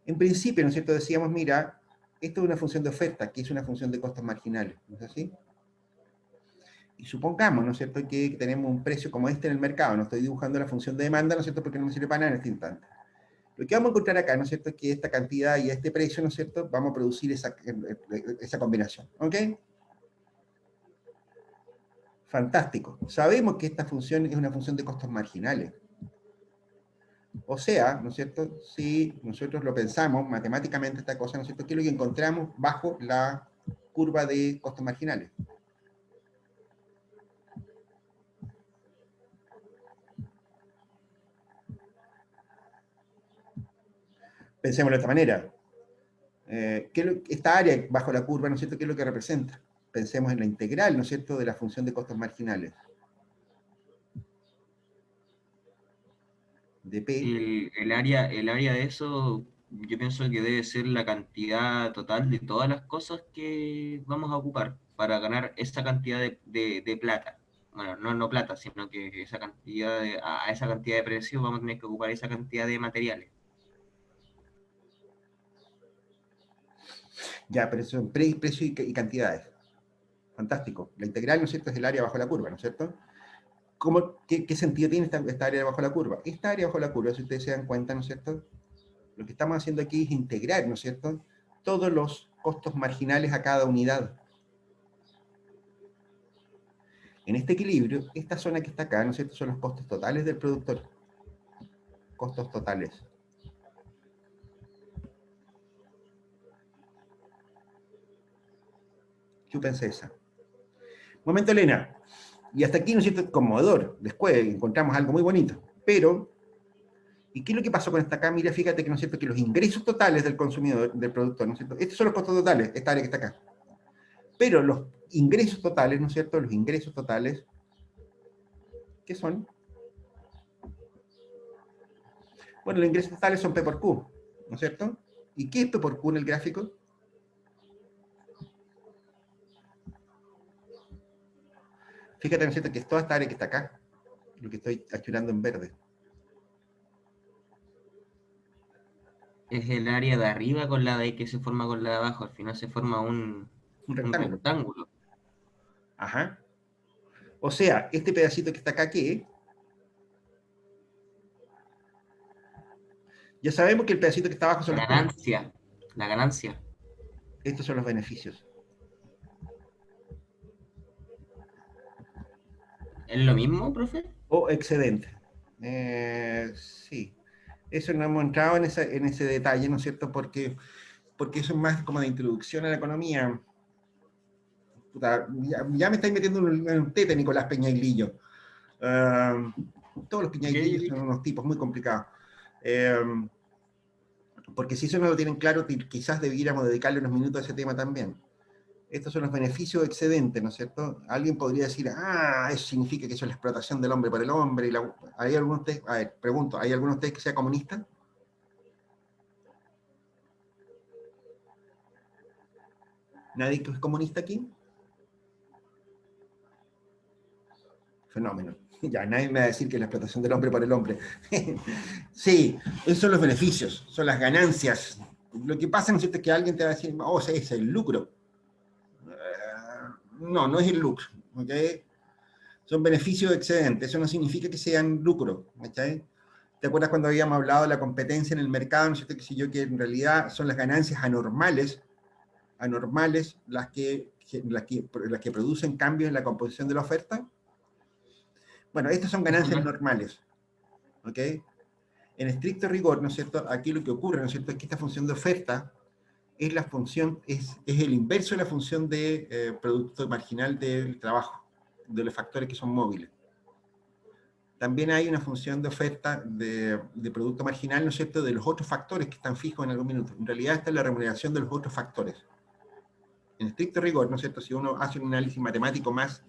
En principio, ¿no es cierto?, decíamos, mira, esto es una función de oferta, que es una función de costos marginales, ¿no es así? Y supongamos, ¿no es cierto?, que tenemos un precio como este en el mercado, no estoy dibujando la función de demanda, ¿no es cierto?, porque no me sirve para nada en este instante. Lo que vamos a encontrar acá, ¿no es cierto?, es que esta cantidad y este precio, ¿no es cierto?, vamos a producir esa combinación, ¿ok? Fantástico. Sabemos que esta función es una función de costos marginales. O sea, ¿no es cierto?, si nosotros lo pensamos matemáticamente esta cosa, ¿no es cierto?, ¿qué es lo que encontramos bajo la curva de costos marginales? Pensémoslo de esta manera. Esta área bajo la curva, ¿no es cierto?, ¿qué es lo que representa? Pensemos en la integral, ¿no es cierto?, de la función de costos marginales. De P. El área de eso, yo pienso que debe ser la cantidad total de todas las cosas que vamos a ocupar para ganar esa cantidad de plata. Bueno, no plata, sino que esa cantidad a esa cantidad de precios vamos a tener que ocupar esa cantidad de materiales. Ya, pero son precio y cantidades. Fantástico. La integral, ¿no es cierto?, es el área bajo la curva, ¿no es cierto? ¿Qué sentido tiene esta área bajo la curva? Esta área bajo la curva, si ustedes se dan cuenta, ¿no es cierto?, lo que estamos haciendo aquí es integrar, ¿no es cierto?, todos los costos marginales a cada unidad. En este equilibrio, esta zona que está acá, ¿no es cierto?, son los costos totales del productor. Costos totales. Yo pensé esa. Momento, Elena. Y hasta aquí, ¿no es cierto?, es conmovedor. Después encontramos algo muy bonito. Pero, ¿y qué es lo que pasó con esta acá? Mira, fíjate que, ¿no es cierto?, que los ingresos totales del consumidor, del productor, ¿no es cierto?, estos son los costos totales, esta área que está acá. Pero los ingresos totales, ¿no es cierto?, los ingresos totales, ¿qué son? Bueno, los ingresos totales son P por Q, ¿no es cierto? ¿Y qué es P por Q en el gráfico? Fíjate, ¿no es cierto?, que es toda esta área que está acá, lo que estoy achurando en verde. Es el área de arriba con la de que se forma con la de abajo. Al final se forma Un un rectángulo. rectángulo. Ajá. O sea, este pedacito que está acá, ¿qué es? Ya sabemos que el pedacito que está abajo son La los costos. ganancia. La ganancia. Estos son los beneficios. ¿Es lo mismo, profe? O excedente. Sí. Eso no hemos entrado en ese detalle, ¿no es cierto? Porque eso es más como de introducción a la economía. Puta, ya me estáis metiendo en un tete, Nicolás Peñailillo. Todos los Peñailillos son unos tipos muy complicados. Porque si eso no lo tienen claro, quizás debiéramos dedicarle unos minutos a ese tema también. Estos son los beneficios excedentes, ¿no es cierto? Alguien podría decir, eso significa que eso es la explotación del hombre por el hombre. ¿Hay alguno de ustedes, a ver, pregunto, ¿hay alguno de ustedes que sea comunista? ¿Nadie que es comunista aquí? Fenómeno. Ya, nadie me va a decir que es la explotación del hombre por el hombre. Sí, esos son los beneficios, son las ganancias. Lo que pasa, ¿no es cierto?, es que alguien te va a decir, oh, ese es el lucro. No, no es el lucro, ¿ok? Son beneficios excedentes, eso no significa que sean lucro, ¿cachai? ¿Te acuerdas cuando habíamos hablado de la competencia en el mercado, ¿no es cierto?, que en realidad son las ganancias anormales las que producen cambios en la composición de la oferta? Bueno, estas son ganancias normales, ¿ok? En estricto rigor, ¿no es cierto?, aquí lo que ocurre, ¿no es cierto?, es que esta función de oferta es la función, es el inverso de la función de producto marginal del trabajo, de los factores que son móviles. También hay una función de oferta de producto marginal, ¿no es cierto?, de los otros factores que están fijos en algún minuto. En realidad esta es la remuneración de los otros factores. En estricto rigor, ¿no es cierto?, si uno hace un análisis matemático más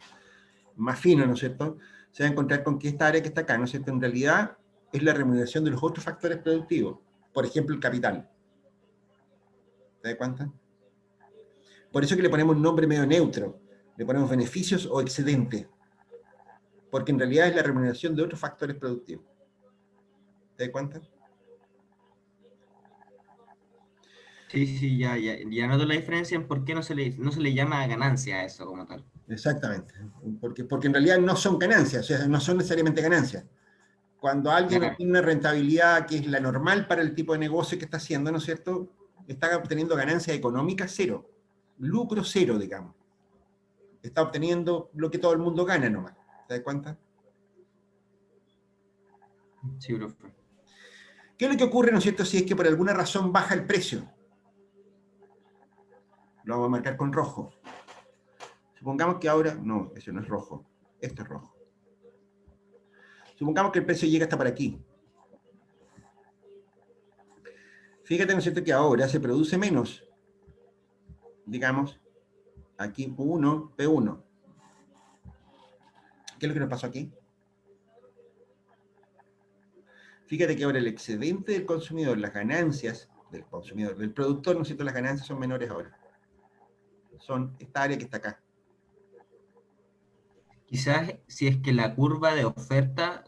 fino, ¿no es cierto?, se va a encontrar con que esta área que está acá, ¿no es cierto?, en realidad es la remuneración de los otros factores productivos. Por ejemplo, el capital. ¿Te das cuenta? Por eso que le ponemos un nombre medio neutro. Le ponemos beneficios o excedente. Porque en realidad es la remuneración de otros factores productivos. ¿Te das cuenta? Sí, ya noto la diferencia en por qué no se le llama ganancia a eso como tal. Exactamente. Porque en realidad no son ganancias, o sea, no son necesariamente ganancias. Cuando alguien Claro. obtiene una rentabilidad que es la normal para el tipo de negocio que está haciendo, ¿no es cierto?, está obteniendo ganancia económica cero. Lucro cero, digamos. Está obteniendo lo que todo el mundo gana nomás. ¿Te das cuenta? Sí, profe. ¿Qué es lo que ocurre, ¿no es cierto?, si es que por alguna razón baja el precio? Lo vamos a marcar con rojo. Supongamos que ahora, no, eso no es rojo, esto es rojo. Supongamos que el precio llega hasta por aquí. Fíjate, ¿no es cierto?, que ahora se produce menos. Digamos, aquí P1, P1. ¿Qué es lo que nos pasó aquí? Fíjate que ahora el excedente del consumidor, las ganancias del consumidor, del productor, ¿no es cierto?, las ganancias son menores ahora. Son esta área que está acá. Quizás si es que la curva de oferta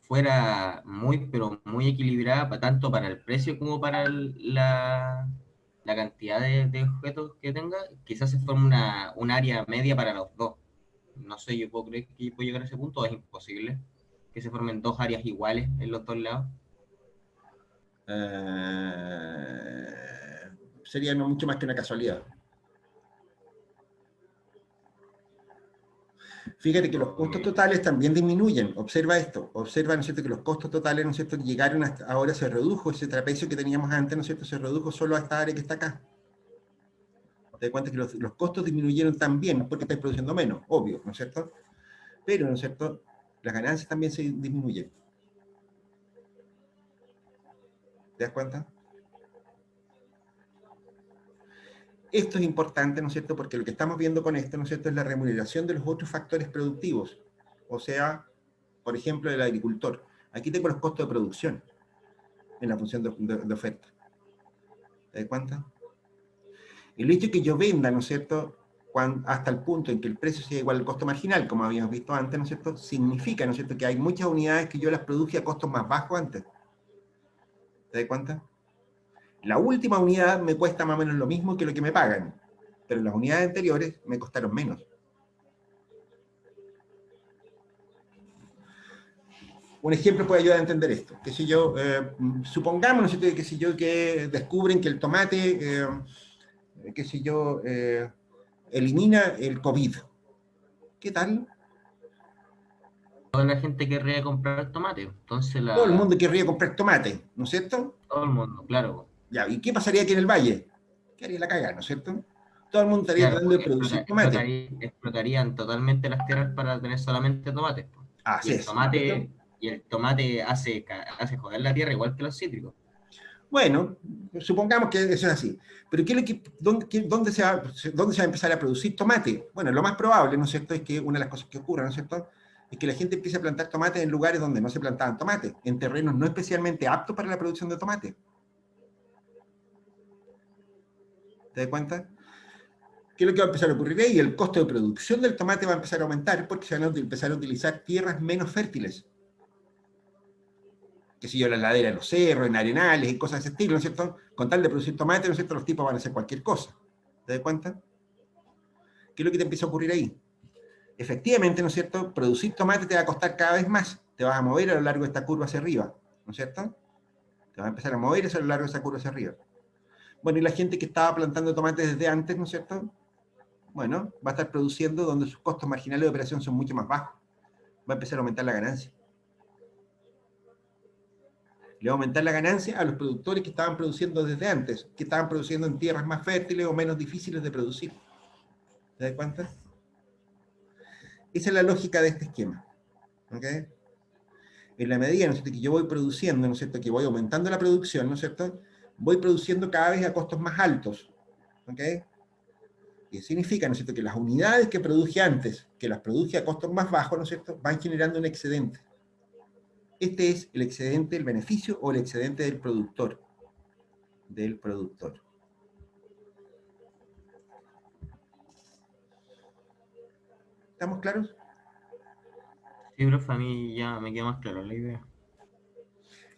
fuera pero muy equilibrada, tanto para el precio como para la cantidad de objetos que tenga, quizás se forme un área media para los dos. No sé, yo puedo creer que puedo llegar a ese punto, o es imposible que se formen dos áreas iguales en los dos lados. Sería no mucho más que una casualidad. Fíjate que los costos totales también disminuyen. Observa esto. Observa, ¿no es cierto?, que los costos totales, ¿no es cierto?, llegaron hasta ahora, se redujo ese trapecio que teníamos antes, ¿no es cierto?, se redujo solo a esta área que está acá. Te das cuenta que los costos disminuyeron también porque estáis produciendo menos, obvio, ¿no es cierto? pero, ¿no es cierto?, las ganancias también se disminuyen. ¿Te das cuenta? Esto es importante, ¿no es cierto?, porque lo que estamos viendo con esto, ¿no es cierto?, es la remuneración de los otros factores productivos. O sea, por ejemplo, el agricultor. Aquí tengo los costos de producción en la función de oferta. ¿Te das cuenta? El hecho de que yo venda, ¿no es cierto?, hasta el punto en que el precio sea igual al costo marginal, como habíamos visto antes, ¿no es cierto?, significa, ¿no es cierto?, que hay muchas unidades que yo las produje a costos más bajos antes. ¿Te das cuenta? La última unidad me cuesta más o menos lo mismo que lo que me pagan, pero las unidades anteriores me costaron menos. Un ejemplo puede ayudar a entender esto. Que si yo, supongamos, ¿no es cierto?, que si yo que descubren que el tomate, que si yo, elimina el COVID. ¿Qué tal? Toda la gente querría comprar tomate, entonces Todo el mundo querría comprar tomate, ¿no es cierto? todo el mundo, claro. Ya, ¿y qué pasaría aquí en el valle? ¿Qué haría la cagada, no es cierto? Todo el mundo estaría Claro, tratando de producir tomate. explotarían totalmente las tierras para tener solamente tomates, po. Así es, ¿no es cierto? Y el tomate hace joder la tierra igual que los cítricos. Bueno, supongamos que eso es así. Pero ¿dónde se va a empezar a producir tomate? Bueno, lo más probable, ¿no es cierto?, es que una de las cosas que ocurra, ¿no es cierto?, es que la gente empiece a plantar tomate en lugares donde no se plantaban tomates, en terrenos no especialmente aptos para la producción de tomate. ¿Te das cuenta? ¿Qué es lo que va a empezar a ocurrir ahí? El costo de producción del tomate va a empezar a aumentar porque se van a empezar a utilizar tierras menos fértiles. Que si yo, la ladera de los cerros, en arenales y cosas de ese estilo, ¿no es cierto? Con tal de producir tomate, ¿no es cierto?, los tipos van a hacer cualquier cosa. ¿Te das cuenta? ¿Qué es lo que te empieza a ocurrir ahí? Efectivamente, ¿no es cierto?, producir tomate te va a costar cada vez más. Te vas a mover a lo largo de esta curva hacia arriba, ¿no es cierto? Te vas a empezar a mover a lo largo de esa curva hacia arriba. Bueno, y la gente que estaba plantando tomate desde antes, ¿no es cierto?, bueno, va a estar produciendo donde sus costos marginales de operación son mucho más bajos. Va a empezar a aumentar la ganancia. Le va a aumentar la ganancia a los productores que estaban produciendo desde antes, que estaban produciendo en tierras más fértiles o menos difíciles de producir. ¿Te das cuenta? Esa es la lógica de este esquema. ¿Ok? En la medida, ¿no es cierto?, que yo voy produciendo, ¿no es cierto?, que voy aumentando la producción, ¿no es cierto?, voy produciendo cada vez a costos más altos. ¿Ok? Y significa, ¿no es cierto?, que las unidades que produje antes, que las produje a costos más bajos, ¿no es cierto?, van generando un excedente. Este es el excedente del beneficio o el excedente del productor. Del productor. ¿Estamos claros? Sí, profe, a mí ya me queda más claro la idea.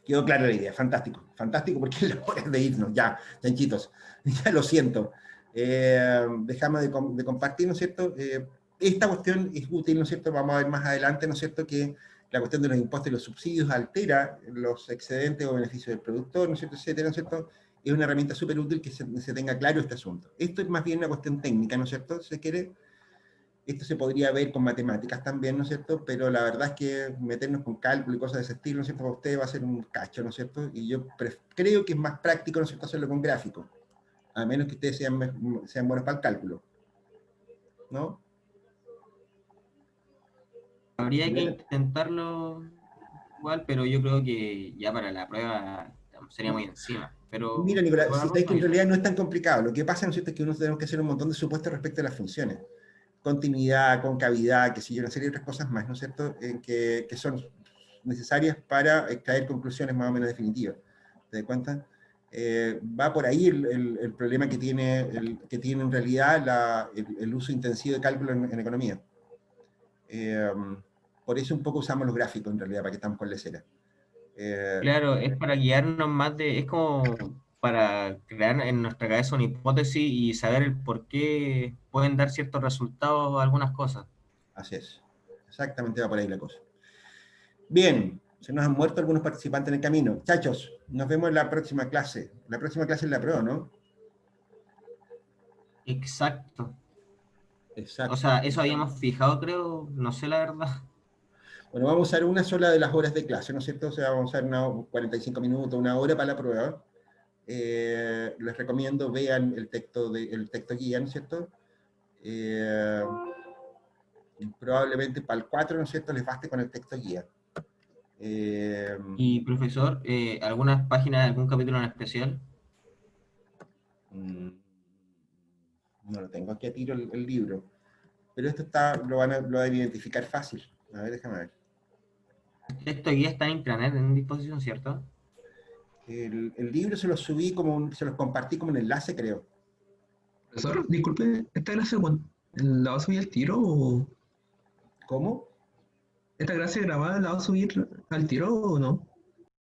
Quedó clara la idea, fantástico, fantástico, porque es la hora de irnos, ya, chanchitos, ya lo siento. Dejamos de compartir, ¿no es cierto? Esta cuestión es útil, ¿no es cierto? Vamos a ver más adelante, ¿no es cierto?, que la cuestión de los impuestos y los subsidios altera los excedentes o beneficios del productor, ¿no es cierto?, etcétera, ¿no es cierto? Es una herramienta súper útil que se tenga claro este asunto. Esto es más bien una cuestión técnica, ¿no es cierto? Si se quiere, esto se podría ver con matemáticas también, ¿no es cierto? Pero la verdad es que meternos con cálculo y cosas de ese estilo, ¿no es cierto?, para ustedes va a ser un cacho, ¿no es cierto? Y yo creo que es más práctico, ¿no es cierto?, hacerlo con gráficos, a menos que ustedes sean buenos para el cálculo, ¿no? Habría que intentarlo igual, pero yo creo que ya para la prueba sería muy encima. Mira, Pero Nicolás, si bueno, sabéis que en realidad no es tan complicado. Lo que pasa, ¿no es cierto?, es que uno tenemos que hacer un montón de supuestos respecto a las funciones. Continuidad, concavidad, que sé yo, una serie de otras cosas más, ¿no es cierto?, que son necesarias para extraer conclusiones más o menos definitivas. ¿Te das cuenta? Va por ahí el problema que tiene en realidad el uso intensivo de cálculo en economía. Por eso un poco usamos los gráficos en realidad, para que estamos con lecera. claro, es para guiarnos más es como para crear en nuestra cabeza una hipótesis y saber el por qué pueden dar ciertos resultados a algunas cosas. Así es. Exactamente va por ahí la cosa. Bien, se nos han muerto algunos participantes en el camino. Chachos, nos vemos en la próxima clase. La próxima clase es la prueba, ¿no? Exacto. O Exacto. sea, eso habíamos fijado, creo, no sé la verdad. Bueno, vamos a usar una sola de las horas de clase, ¿no es cierto? O sea, vamos a usar 45 minutos, una hora para la prueba. Les recomiendo, vean el texto guía, ¿no es cierto? probablemente para el 4, ¿no es cierto?, les baste con el texto guía. Y profesor, ¿algunas páginas, algún capítulo en especial? Mm, no lo tengo aquí a tiro el libro, pero esto lo van a identificar fácil. A ver, déjame ver. El texto guía está en intranet en disposición, ¿cierto? El libro se los subí se los compartí como un enlace, creo. Profesor, disculpe, ¿esta clase la va a subir al tiro o ¿Cómo? esta clase grabada la va a subir al tiro o no?